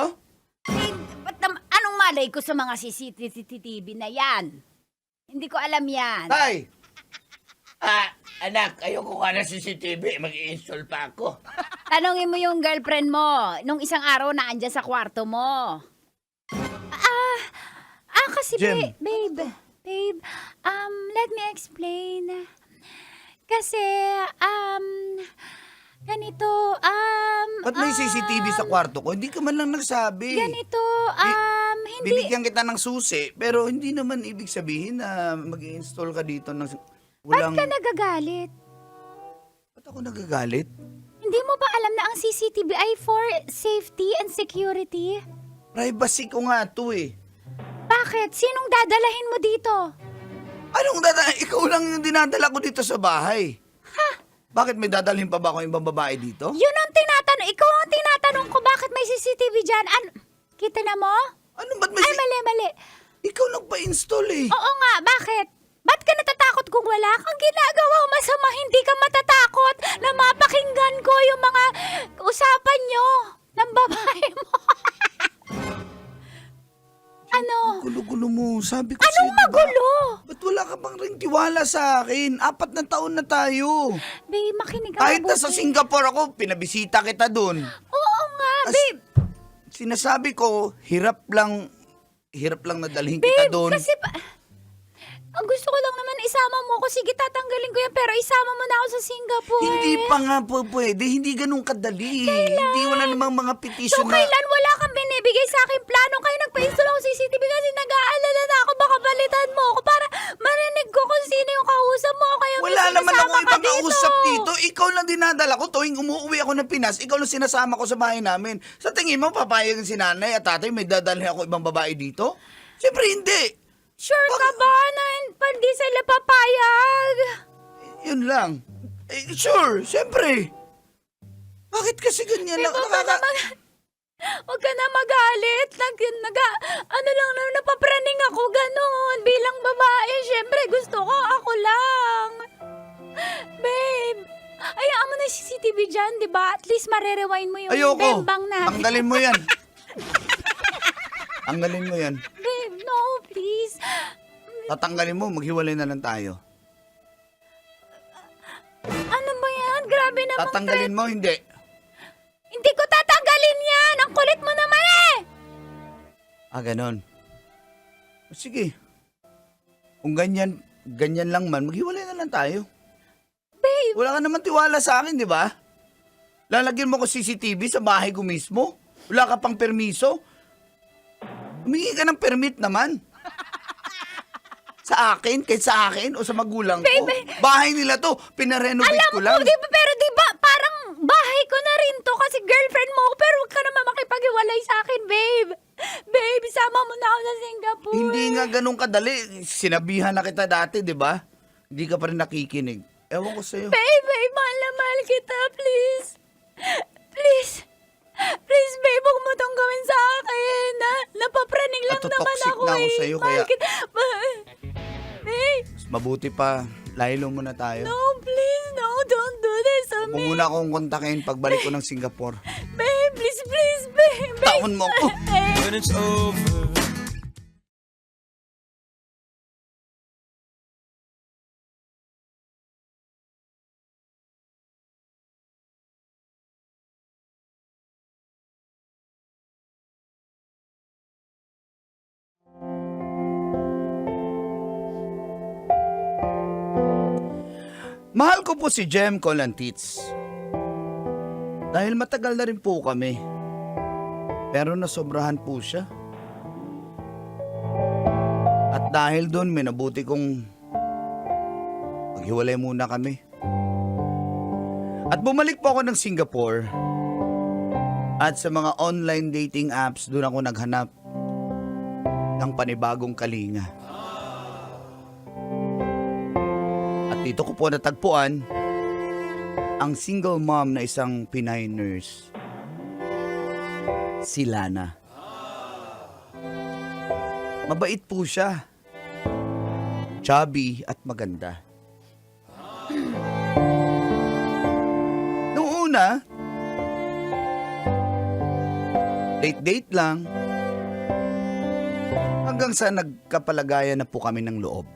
Anong malay ko sa mga CCTV na yan? Hindi ko alam yan. Tay! Anak, ayoko ka ng CCTV. Mag-i-install pa ako. Tanungin mo yung girlfriend mo. Nung isang araw na andyan sa kwarto mo. Kasi Jem. babe, let me explain. Kasi, ganito, Ba't may CCTV sa kwarto ko? Hindi ka man lang nagsabi. ganito, hindi, Binigyan kita ng susi, pero hindi naman ibig sabihin na mag-i-install ka dito ng ba't walang... ka nagagalit? Ba't ako nagagalit? Hindi mo ba alam na ang CCTV ay for safety and security? Privacy ko nga to eh. Bakit? Sinong dadalahin mo dito? Anong ikaw lang yung dinadala ko dito sa bahay. Bakit may dadalhin pa ba ako ibang babae dito? Yun ang tinatanong. Ikaw ang tinatanong ko bakit may CCTV dyan. Kita na mo? Ano ba't may... Ay, mali. Ikaw nagpa-install eh. Oo nga, bakit? Ba't ka natatakot kung wala kang ginagawa masama? Hindi ka matatakot na mapakinggan ko yung mga usapan nyo ng babae mo. Ano? Gulo-gulo mo. Sabi ko Anong sa'yo, diba? magulo? Ba't wala ka bang ring tiwala sa akin? 4 na taon na tayo. Babe, makinig ka Kahit mabuti. na sa Singapore ako, pinabisita kita dun. Oo nga, babe. Sinasabi ko, hirap lang na dalhin kita Babe, dun. kasi Ang gusto ko lang naman isama mo ko. Sige, tatanggalin ko yan. Pero isama mo na ako sa Singapore. Hindi pa nga po pwede. Hindi ganun kadali. Hindi, wala namang mga So, petition na... kailan wala kang binibigay sa akin plano? Kayo nagpa-install ako CCTV kasi nag-aalala na ako. Baka balitan mo ako para marinig ko kung sino yung kausap mo. Kaya may Wala naman sinasama ako ka ibang kausap dito. Ikaw lang dinadala ko. Tuwing umuwi ako ng Pinas, ikaw lang sinasama ko sa bahay namin. Sa tingin mo, papayag si nanay at tatay, may dadalhin ako ibang babae dito? Siyempre hindi. Sure ka ba na hindi sila papayag? Yun lang. Sure, siyempre. Bakit kasi ganyan lang? Huwag ka na magalit. Ano lang na, napapraning ako ganun. Bilang babae, syempre gusto ko, ako lang. Babe, ayaan mo na yung CCTV dyan, di ba? At least marerewind mo yung Ayoko. bembang natin. Tanggalin mo yan. Tanggalin mo yan. Babe, no, please. Tatanggalin mo, maghiwalay na lang tayo. Ano ba yan? Grabe naman. Tatanggalin mo, hindi. Hindi ko tatanggalin yan. Ang kulit mo naman eh. Ganon. Sige. Kung ganyan lang man, maghiwalay na lang tayo. Babe. Wala ka naman tiwala sa akin, di ba? Lalagyan mo ko CCTV sa bahay ko mismo. Wala ka pang permiso. Humingi ka ng permit naman. Sa akin, kahit sa akin o sa magulang ko. Babe. Bahay nila to, pinarenovate Alam ko mo, lang. pero di ba, parang bahay ko na rin to kasi girlfriend mo ako, pero huwag ka naman makipag-iwalay sa akin, babe. Babe, sama mo na ako sa Singapore. Hindi nga ganun kadali. Sinabihan na kita dati, di ba? Hindi ka pa rin nakikinig. Ewan ko sa'yo. Babe, mahal na mahal kita, please. Please. Please, babe, huwag mo tong gawin sa akin. Napapraning lang naman Natotoxic ako na ako eh. sa'yo, Mahal kaya- kita. Babe, Mas mabuti pa, laylo muna tayo. no, please, no, don't do this to Huwag me. mo muna akong kontakin pagbalik ko ng Singapore. Babe, please, babe. Taon mo ako. When it's over. Mahal ko po si Jem Colantits. Dahil matagal na rin po kami. Pero nasobrahan po siya. At dahil doon, may nabuti kong maghiwalay muna kami. At bumalik po ako ng Singapore. At sa mga online dating apps, doon ako naghanap ng panibagong kalinga. At dito ko po natagpuan ang single mom na isang Pinay nurse. Si Lana. Mabait po siya. Chubby at maganda. Noong una, date-date lang. Hanggang sa nagkapalagayan na po kami ng loob.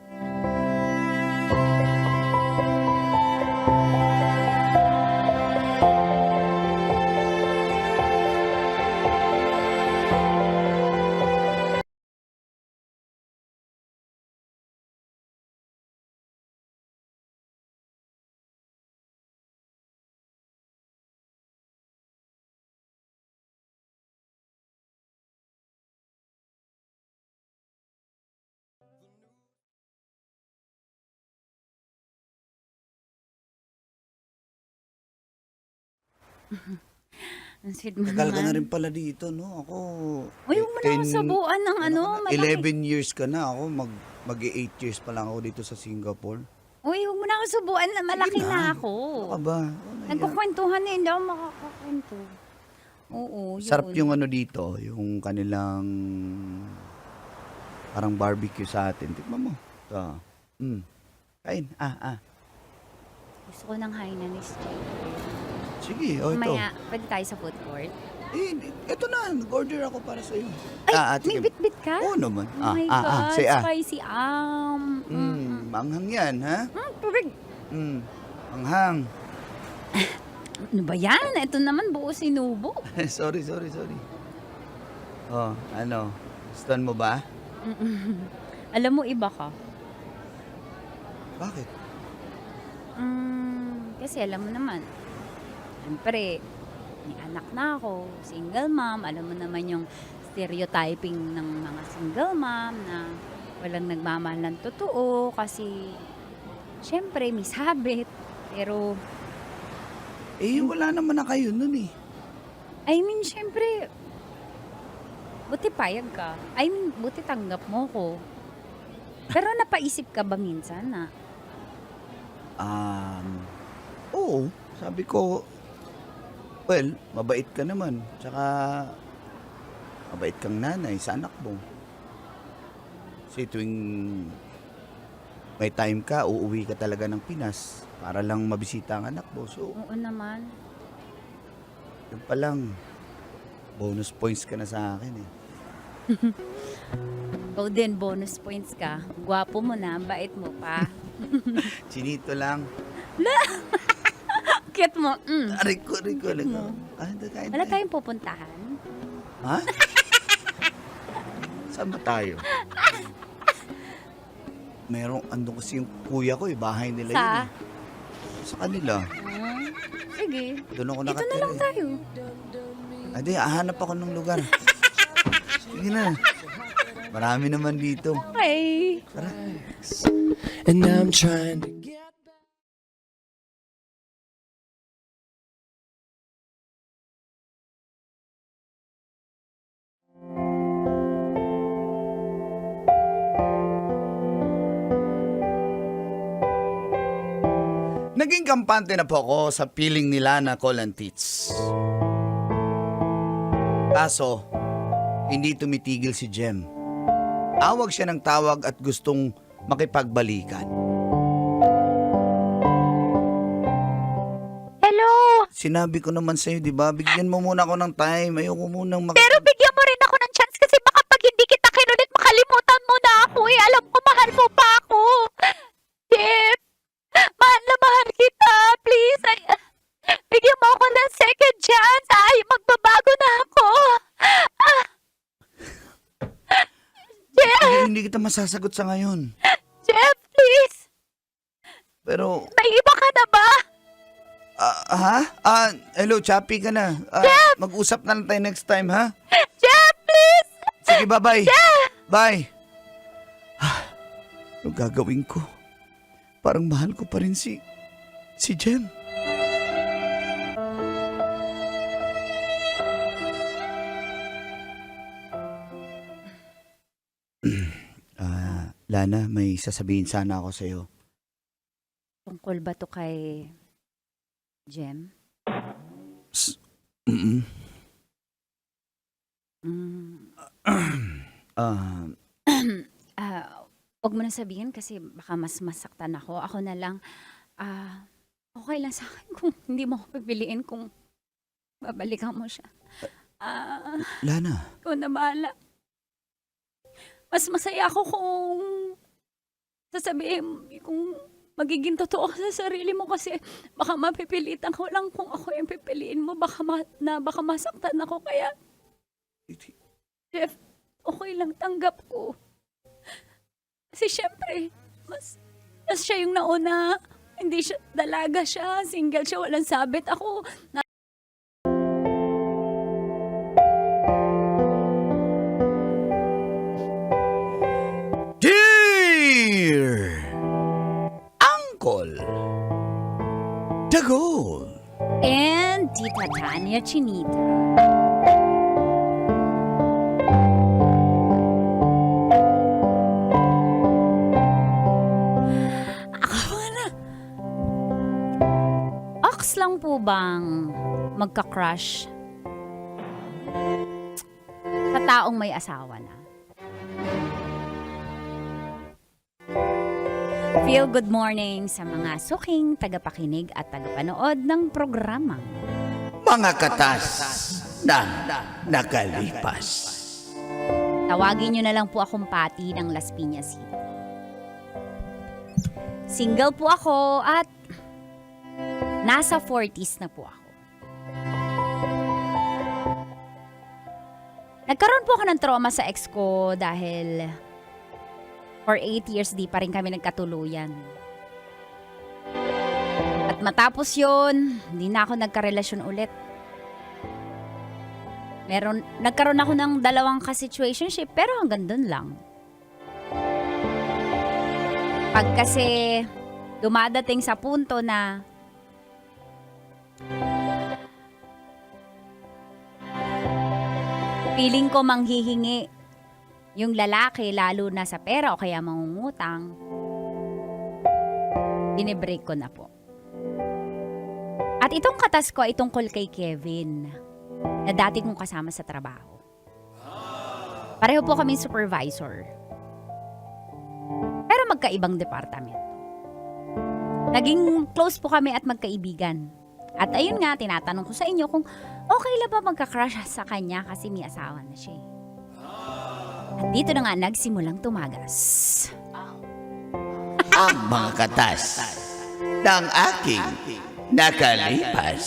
Ang sweet mo Tagal ka na naman. rin pala dito, no? Ako... Uy, huwag mo na akong sabuan ng ano, malaki. 11 years ka na ako. Mag-8 years pa lang ako dito sa Singapore. Uy, huwag mo na akong sabuan na malaki Sige na ako. Ano ka ba? Oh my God. Nagkukwentuhan na, hindi ako makakakwento. Oo, yun. Sarap yung ano dito, yung kanilang parang barbecue sa atin. Tikman mo. Ito. Kain. Gusto ko ng Hainanese chicken. Sige, ito. Mamaya, pwede tayo sa food court. Ito na. Nag-order ako para sa'yo. Ay, sige. may bit-bit ka? Oo naman. Oh my God, Say spicy. Manghang yan, ha? Perfect. Manghang. Ano ba yan? Ito naman buo sinubo. sorry. Oh, ano? Gustuhan mo ba? Alam mo, iba ka. Bakit? Kasi alam mo naman, siyempre, may anak na ako, single mom, alam mo naman yung stereotyping ng mga single mom na walang nagmamahal ng totoo kasi siyempre may sabit. Pero, Wala naman na kayo nun eh. I mean, siyempre, buti payag ka. I mean, buti tanggap mo ko. Pero napaisip ka ba minsan na, Oo. Sabi ko, well, mabait ka naman. Tsaka, mabait kang nanay sa anak mo. Kasi tuwing may time ka, uuwi ka talaga ng Pinas para lang mabisita ang anak mo. So, oo naman, yun pa lang, bonus points ka na sa akin eh. ikaw din, bonus points ka. Gwapo mo na, bait mo pa. Chinito lang. Cute mo. Aray ko. Kain Wala tayo. tayong pupuntahan. Ha? Saan ba tayo? Andun kasi yung kuya ko eh, bahay nila yun Sa? eh. Sa kanila. Sige. Doon ako Dito nakatira na lang eh. tayo. Adi, hahanap ako ng lugar. Sige na. Marami naman dito. Okay. Tara. And I'm trying to get Naging kampante na po ako sa piling nila na Colin Tits. Kaso, hindi tumitigil si Jem. Awag siya ng tawag at gustong makipagbalikan. Hello? Sinabi ko naman sa'yo, di ba? Bigyan mo muna ako ng time. Ayoko munang Pero bigyan mo rin ako ng chance kasi baka pag hindi kita kinulit, makalimutan mo na ako eh. Alam ko, mahal mo pa ako. Jeff, mahal na mahal kita. Please, bigyan mo ako ng second chance. Ay, magbabago na ako. Jeff, Hindi kita masasagot sa ngayon. Jeff, please. Pero, May iba ka na ba? hello, choppy ka na. Mag-usap na lang tayo next time, ha? Jeff, please. Sige, bye-bye. Bye. Ano gagawin ko? Parang mahal ko pa rin si Jem. Lana, may sasabihin sana ako sa'yo. Tungkol ba to kay Jem? Mm-mm. Huwag mo na sabihin kasi baka mas masaktan ako. Ako na lang, okay lang sa akin kung hindi mo ako pipiliin kung babalikan mo siya. Lana, Ikaw na bahala. Mas masaya ako kung sasabihin, kung magiging totoo ka sa sarili mo kasi baka mapipilitan ko lang kung ako yung pipiliin mo. Baka masaktan ako kaya, Jeff, okay lang, tanggap ko. Kasi syempre, mas siya yung nauna. Hindi siya, dalaga siya, single siya, walang sabit. Ako, Dear Uncle Dagol. and Tita Tanya Chinita. Ox lang po bang magka-crush sa taong may asawa na? Feel good morning sa mga suking tagapakinig at tagapanood ng programang Mga katas na nakalipas. tawagin nyo na lang po akong Patty ng Las Piñas City. Single po ako at nasa 40s na po ako. Nagkaroon po ako ng trauma sa ex ko dahil for 8 years di pa rin kami nagkatuluyan. At matapos yun, hindi na ako nagkarelasyon ulit. Nagkaroon ako ng 2 ka-situationship, pero hanggang dun lang. Pag kasi dumadating sa punto na feeling ko manghihingi yung lalaki, lalo na sa pera o kaya mangungutang, binibreak ko na po. At itong katas ko ay tungkol kay Kevin, na dati kong kasama sa trabaho. Pareho po kaming supervisor. Pero magkaibang departamento. Naging close po kami at magkaibigan. At ayun nga, tinatanong ko sa inyo kung okay lang ba magka-crush sa kanya kasi may asawa na siya. At dito na nga nagsimulang tumagas. Ang mga katas ng aking nakalipas.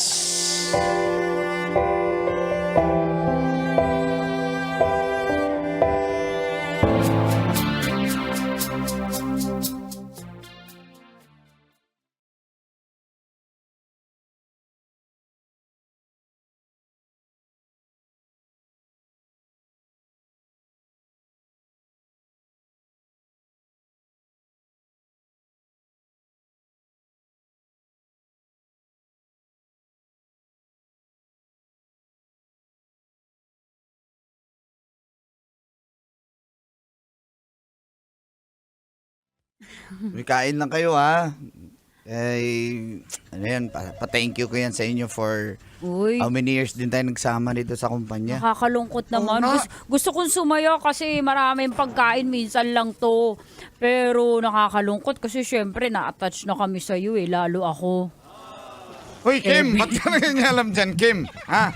May kain lang kayo ha. Ano yan, pa-thank you ko yan sa inyo for Uy, how many years din tayo nagsama dito sa kumpanya. nakakalungkot naman. Oo nga. Gusto kong sumaya kasi maraming pagkain, minsan lang to. Pero nakakalungkot kasi syempre na-attach na kami sa iyo lalo ako. Hoy, Kim, ba't ka nangangalam dyan, Kim? Ha?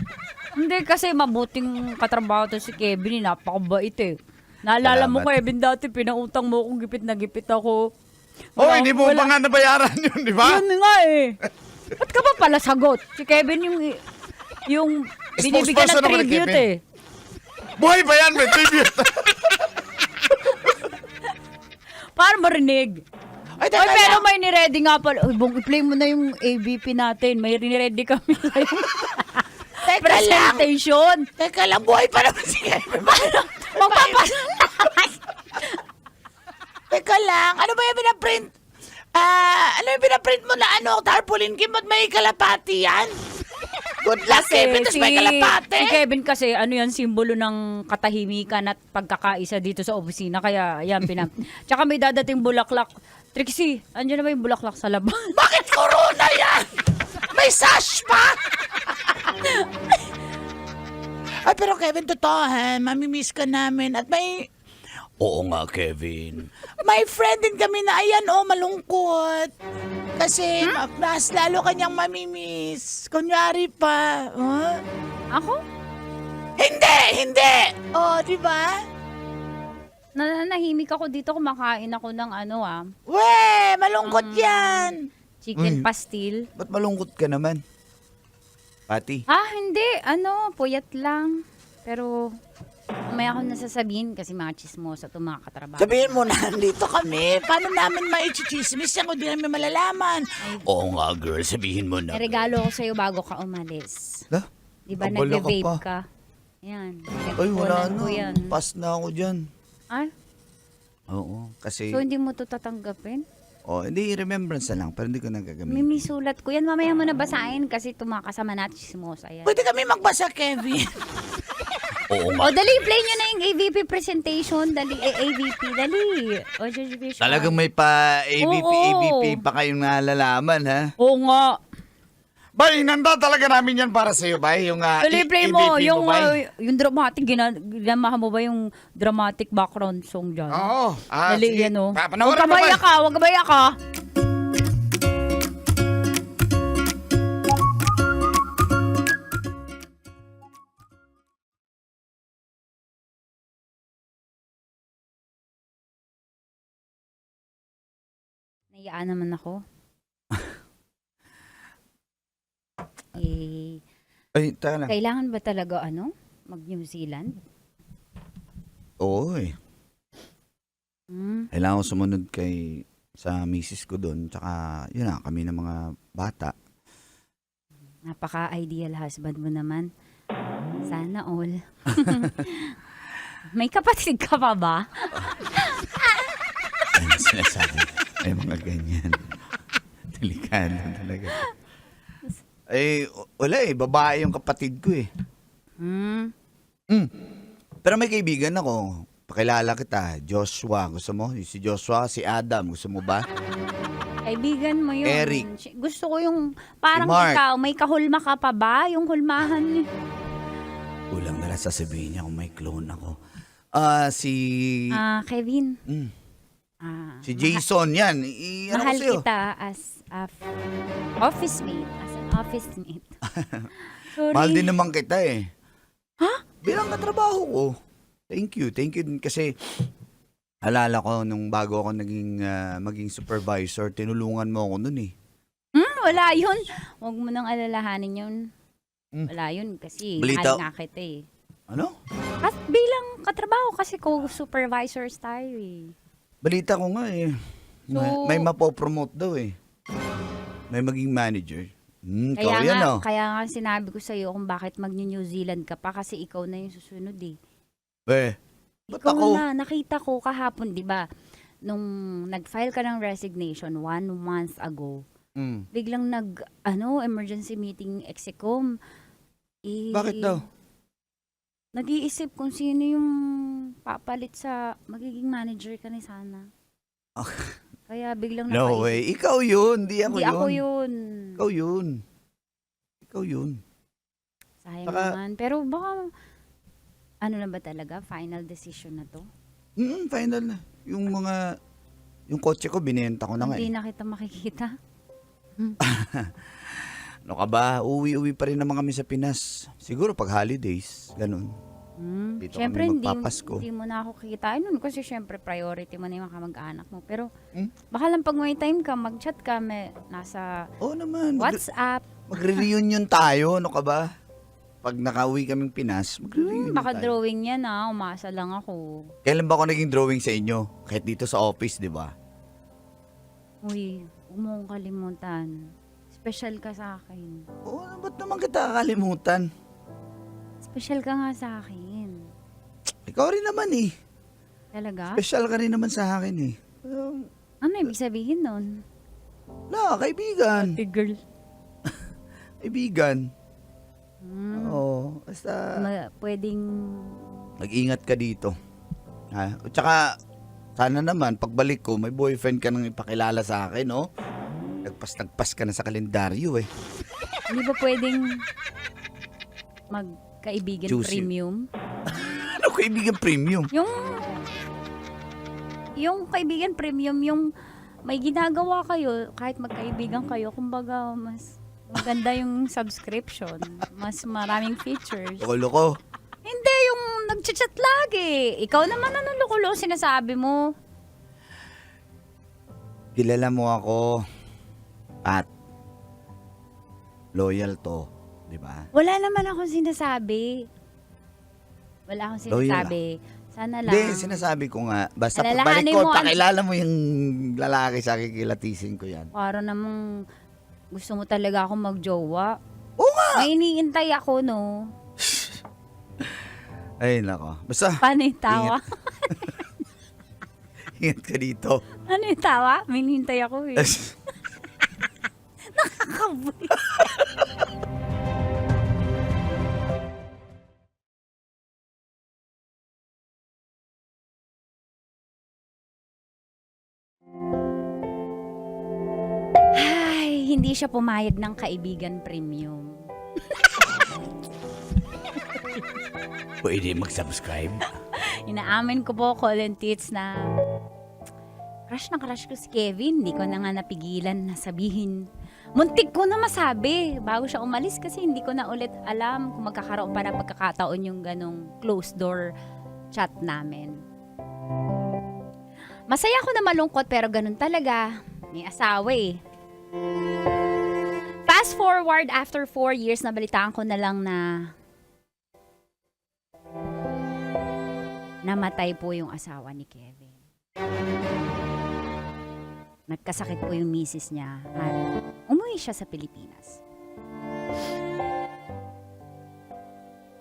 Hindi kasi mabuting katrabaho to si Kevin, napakabait eh. Naalala mo, Salamat. Kevin, dati pinautang mo akong gipit na gipit ako. Oh, hindi mo pa nga nabayaran yun, di ba? Yun nga eh. Ba't ka ba pala sagot? Si Kevin yung binibigyan Spokesperson ng naman ni tribute Kevin. eh. Buhay pa yan, may tribute. Para marinig. Ay, Ay, teka pero lang. may niready nga pala. Uy, Bong, i-play mo na yung AVP natin. May niready kami sa Teka lang. presentation. Teka lang, buhay pa naman si Kevin. Magpapasalamat. Teka lang, ano ba yung pinaprint? Ano yung pinaprint mo na tarpaulin, Kim? Ba't may kalapati yan? Good luck, Kevin, tapos may kalapati. Si Kevin kasi, ano yan, simbolo ng katahimikan at pagkakaisa dito sa opisina. Kaya, yan, Tsaka may dadating bulaklak. Trixie, andyan na ba yung bulaklak sa labas? Bakit corona yan? May sash pa? Ay, pero Kevin, totoo ha, mamimiss ka namin. At may Oo nga, Kevin. friend din kami na ayan, malungkot. Kasi mas lalo kanyang mamimiss. Kunyari pa. Ako? Hindi! Di ba? Nanahimik ako dito, kumakain ako ng Malungkot yan. chicken Uy. pastil. Ba't malungkot ka naman? Pati. Hindi. Puyat lang. Pero, may ako nasasabihin kasi mga chismosa ito mga katrabaho. Sabihin mo na, nandito kami. Paano namin maichismis yan kung di namin malalaman? Oo nga, girl. Sabihin mo na. May regalo ko sa'yo bago ka umalis. Ha? Di ba Abala ka nagbe-vape pa. ka? Yan. Ay, wala Pinagkukunan ko na. yan. Pass na ako dyan. Ay, Oo, kasi... so hindi mo to tatanggapin? hindi, remembrance na lang. Pero hindi ko May nagagamitin. sulat ko yan. Mamaya mo na basahin kasi tumakasama natin chismosa yan. Pwede kami magbasa, Kevin. Oo O, dali, play nyo na yung AVP presentation. Dali, AVP, dali. O, Judge Bishop. Talagang may pa AVP, Oo. AVP pa kayong nalalaman, ha? Oo nga. Bay, hinanda talaga namin yan para sa'yo, Bay. Yung Dali, play mo. EVP Yung, Bay. yung dramatic, ginamahan mo ba yung dramatic background song dyan? Oo. Dali, Sige. yan o. Huwag Panoorin ka mo, Bay. maya ka, huwag ka maya ka. Nayaan naman ako. Ay, taka lang. Kailangan ba talaga mag-New Zealand? Oo, eh. Hmm. Kailangan ko sumunod kay sa misis ko doon. Tsaka, yun na, kami ng mga bata. Napaka-ideal husband mo naman. Sana all. May kapatid ka pa ba? Ano sinasabi? Ay, mga ganyan. Delikado talaga. Eh, wala eh. Babae yung kapatid ko eh. Hmm. Pero may kaibigan ako. Pakilala kita. Joshua. Gusto mo? Si Joshua, si Adam. Gusto mo ba? Kaibigan mo yun. Eric. Gusto ko yung parang Si Mark. ikaw. May kahulma ka pa ba? Yung hulmahan niya. Kulang na lang sasabihin niya kung may clone ako. Si... Kevin. Mm, Ah, si Jason, yan. Ano ko mahal sa'yo? kita as a office mate. As an office mate. Sorry. Mahal din naman kita eh. Ha? Bilang katrabaho ko. Thank you. Thank you din kasi alala ko nung bago ako maging supervisor, tinulungan mo ako nun eh. Wala yun. Huwag mo nang alalahanin yun. Wala yun kasi Balita- mahal nga kita eh. Ano? At bilang katrabaho kasi co-supervisors tayo eh. Balita ko nga eh. So- May mapopromote daw eh. May maging manager. Kaya Yan nga, oh. kaya nga sinabi ko sa'yo kung bakit mag-New Zealand ka pa kasi ikaw na yung susunod eh. Ba't Ikaw ako? na, nakita ko kahapon, di ba? Nung nag-file ka ng resignation 1 month ago, biglang emergency meeting execom. Bakit daw? Nag-iisip kung sino yung papalit sa magiging manager ka ni Sana. Kaya biglang No way. Ikaw yun. Di ako Hindi yun. ako yun. Ikaw yun. Ikaw yun. Sayang Saka- naman. Pero baka, ano na ba talaga? Final decision na to? Final na. Yung kotse ko, binenta ko na nga Hindi eh. na kita makikita. Ano ka ba? Uwi-uwi pa rin naman kami sa Pinas. Siguro pag holidays. Ganun. Dito Siyempre, kami magpapasko. hindi mo na ako kikitain nun kasi siyempre priority mo na yung kamag-anak mo. Pero baka lang pag may time ka, mag-chat ka, nasa Oo naman. WhatsApp. Magre-reunion tayo. Ano ka ba? Pag nakauwi kaming Pinas, magre-reunion Baka tayo. drawing yan umasa lang ako. Kailan ba ako naging drawing sa inyo? Kahit dito sa office, di ba? Uy, huwag mo akong kalimutan. Special ka sa akin. Oo, ba't naman kita kakalimutan? Special ka nga sa akin. Ikaw rin naman eh. Talaga? Special ka rin naman sa akin eh. Ano ibig sabihin nun? Kaibigan. Girl. Kaibigan. Oo, basta Pwedeng... mag-ingat ka dito. Ha? At saka, sana naman, pagbalik ko, may boyfriend ka nang ipakilala sa akin, no? Nagpas ka na sa kalendaryo eh. Hindi ba pwedeng magkaibigan Juicy. premium? Ano kaibigan premium? Yung kaibigan premium, yung may ginagawa kayo, kahit magkaibigan kayo, kumbaga mas maganda yung subscription. Mas maraming features. Loko-loko. Hindi, yung nag-chat lagi. Ikaw naman ano loko-loko sinasabi mo? Kilala mo ako at loyal to, di ba? Wala naman akong sinasabi. Wala akong Loyal sinasabi. Sana lang. Hindi, sinasabi ko nga. Basta Alalahanin pagbalik ko, mo, pakilala mo yung lalaki sa kikilatisin ko yan. Para namang gusto mo talaga akong magjowa. Oo nga! May iniintay ako, no? Ay, nako. Basta, Paano yung tawa? ingat ka dito. Ano yung tawa? May hinihintay ako eh. Nakakabuli. Ay, hindi siya pumayag ng kaibigan premium. Pwede mag-subscribe. Inaamin ko po, Colin Tits, na crush na crush ko si Kevin. Hindi ko na nga napigilan na sabihin. Muntik ko na masabi bago siya umalis kasi hindi ko na ulit alam kung magkakaroon pa ng pagkakataon yung ganong closed door chat namin. Masaya ako na malungkot pero ganun talaga. May asawa eh. Fast forward after 4 years, nabalitaan ko na lang na namatay po yung asawa ni Kevin. nagkasakit po yung misis niya at umuwi siya sa Pilipinas.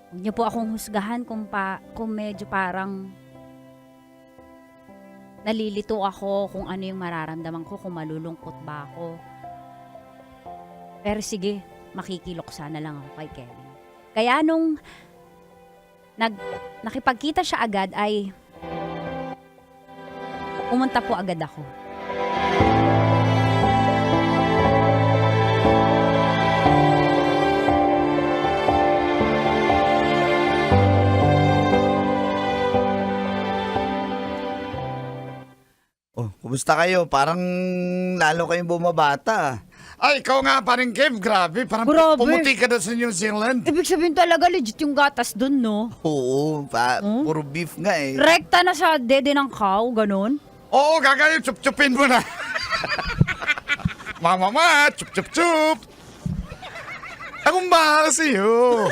Huwag niyo po akong husgahan kung medyo parang nalilito ako kung ano yung mararamdaman ko, kung malulungkot ba ako. Pero sige, makikiloksa na lang ako kay Kevin. Kaya nung nakipagkita siya agad ay pumunta po agad ako. Oh, kumusta kayo? Parang lalo kayong bumabata. Ay, ikaw nga paring Kev, grabe. Parang Grabe. pumuti ka na sa New Zealand. Ibig sabihin talaga legit yung gatas dun, no? Oo, puro beef nga eh. Rekta na sa dede ng cow, ganun. Oo, gagayon, chup-chupin mo na. Mama, chup-chup-chup. Akong bahala sa'yo.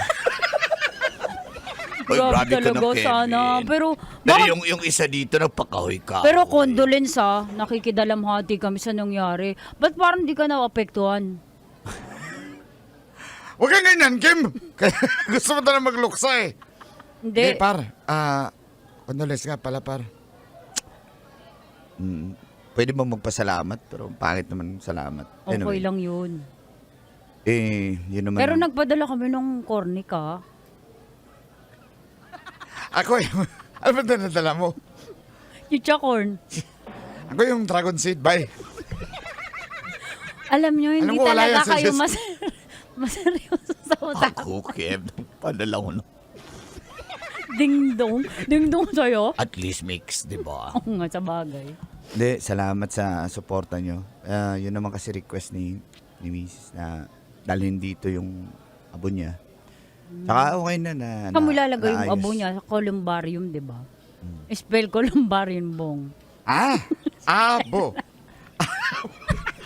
Oy, grabe ka na, talaga Kevin. sana. Pero, Pero bakit? yung isa dito, nagpakahoy ka. Pero condolence nakikidalamhati kami sa nangyari. Ba't parang di ka naapektuhan? Huwag kang ganyan, Kim. Gusto mo na magluksa eh. Hindi. Par. Condolence nga pala, par. Pwede ba magpasalamat? Pero pangit naman salamat. Okay lang yun. Yun naman. Pero nagpadala kami ng corny ka. Ako eh. Ano ba nadala mo? Chicha corn. Ako yung dragon seed, bye. Alam nyo, hindi Alam mo, wala talaga yan sa kayo Diyos. maseryoso sa utak. Ako, Kev. Padala ko na. Ding-dong. Ding-dong sa'yo. At least mix, di ba? Oo nga, sa bagay. Hindi, salamat sa suporta nyo. Yun naman kasi request ni Mrs. na dalhin dito yung abo niya. Saka okay na. Saan mo ilalagay yung naayos. abo niya? Sa columbarium, di ba? Spell columbarium, bong. Abo.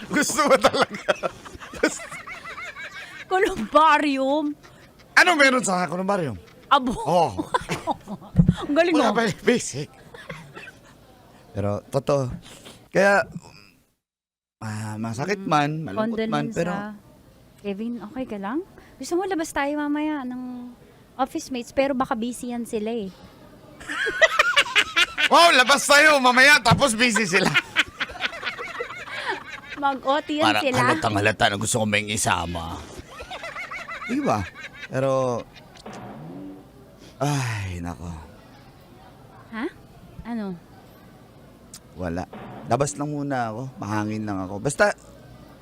Gusto mo talaga. Columbarium? Ano meron sa columbarium? Abo. Oh, Ang galing wala mo. ba yung basic? Pero, totoo. Kaya, masakit man, malungkot man, Condolence pero Kevin, okay ka lang? Gusto mo labas tayo mamaya ng office mates, pero baka busy yan sila eh. Wow, labas tayo mamaya tapos busy sila. Mag-OT yan parang sila. halatang-halata na gusto ko may isama. Di ba? Pero, ay, nako. Ha? Ano? Wala. Labas lang muna ako. Mahangin lang ako. Basta,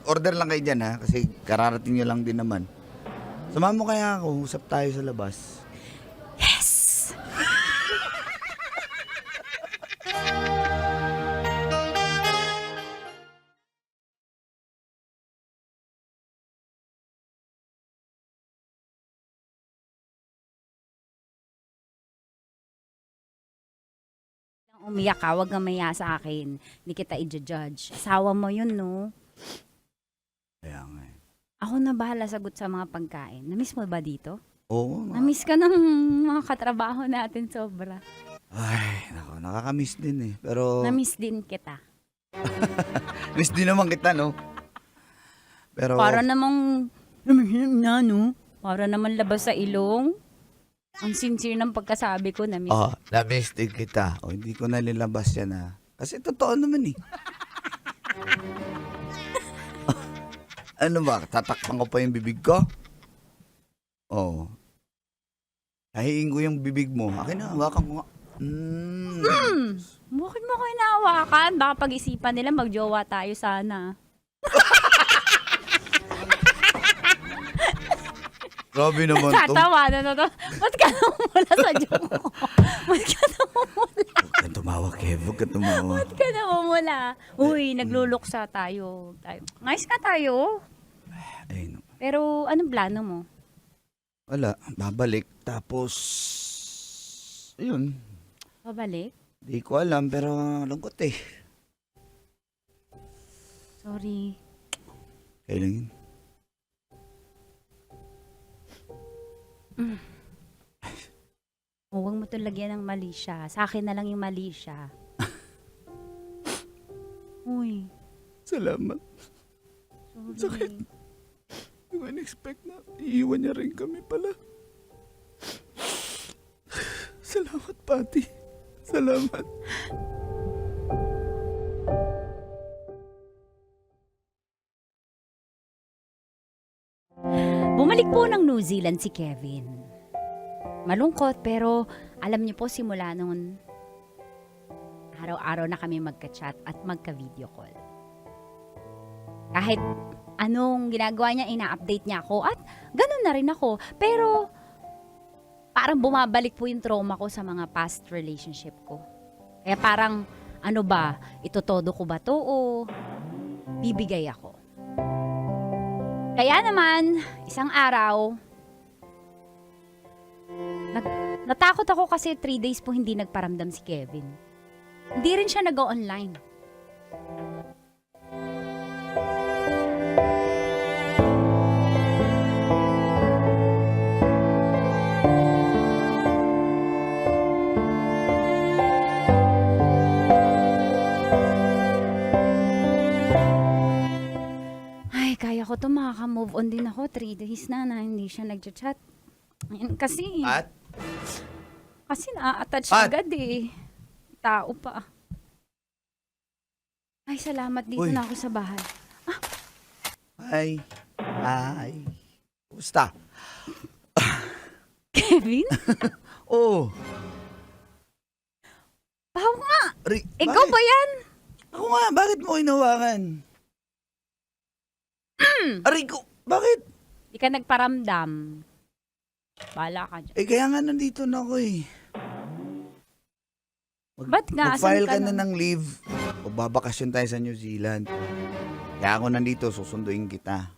order lang kayo dyan ha. Kasi kararating nyo lang din naman. Samahan mo kaya ako. Usap tayo sa labas. Yes! Umiyak ka, wag kang maya sa akin. Hindi kita i-judge. Asawa mo yun, no? Kaya nga eh. Ako na bahala sagot sa mga pagkain. Namiss mo ba dito? Oo. Namiss ka ng mga katrabaho natin sobra. Ay, nako. Nakakamiss din eh. Pero, Namiss din kita. miss din naman kita, no? Pero, Para namang, no? Para naman labas sa ilong. Ang sincere ng pagkasabi ko, namiss. na-miss din kita. O, hindi ko nalilabas yan ha. Kasi totoo naman eh. Ano ba? Tatakpan ko pa yung bibig ko? Oo. Hahiin ko yung bibig mo. Akin na, hawakan ko nga. Bakit mo ko inahawakan? Baka pag-isipan nila magjowa tayo sana. Grabe naman to. Tatawa na to. Ba't ka namumula sa joke ko? Ba't ka namumula? Huwag kang tumawa, Kev. Huwag kang tumawa. Ba't ka namumula? Uy, nagluluksa tayo. Nice ka tayo. Ay, no. Pero anong plano mo? Wala. Babalik. Tapos, yun. Pabalik? Di ko alam, pero lungkot eh. Sorry. Kailan yun? Huwag mo itong lagyan ng mali siya. Sa akin na lang yung mali siya. Uy. Salamat. Sakit. Hindi ko in-expect na iiwan niya rin kami pala. Salamat, Patty. Salamat. Bumalik po ng New Zealand si Kevin. Malungkot pero alam niyo po simula noon, araw-araw na kami magka-chat at magka-video call. Kahit anong ginagawa niya, ina-update niya ako at ganun na rin ako. Pero parang bumabalik po yung trauma ko sa mga past relationship ko. Kaya parang ano ba, itotodo ko ba to o bibigay ako? Kaya naman, isang araw, natakot ako kasi 3 days po hindi nagparamdam si Kevin. Hindi rin siya nag-online. Ay, kaya ko to, makaka-move on din ako. 3 days na hindi siya nag-chat. Ayun, kasi na-attach agad eh. Tao pa. Ay, salamat. Dito Uy. na ako sa bahay. Ay. Ay. Kumusta? Kevin? Oo. Bahaw nga. Ikaw Bakit? ba yan? Ako nga, bakit mo inawakan? Aray ko, bakit? Di ka nagparamdam. Bala ka dyan. Kaya nga nandito na ako eh. Ba't nga? Mag-file Asan ka ka na na? ng leave. Magbabakasyon tayo sa New Zealand. Kaya ako nandito, susunduin kita.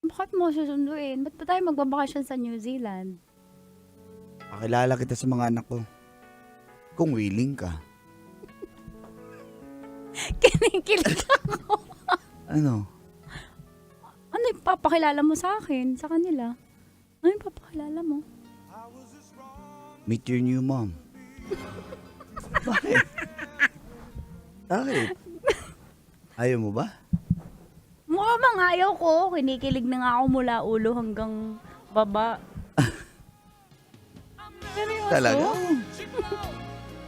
Bakit mo susunduin? Ba't pa tayo magbabakasyon sa New Zealand? Pakilala kita sa mga anak ko. Kung willing ka. Kinikilig ako. Ano? Ano yung papakilala mo sa akin, sa kanila? Ano yung papakilala mo? Meet your new mom. Bakit? Bakit? Ayaw mo ba? Mukha bang ayaw ko. Kinikilig na nga ako mula ulo hanggang baba. Seryoso? Talaga?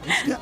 Ayos nga.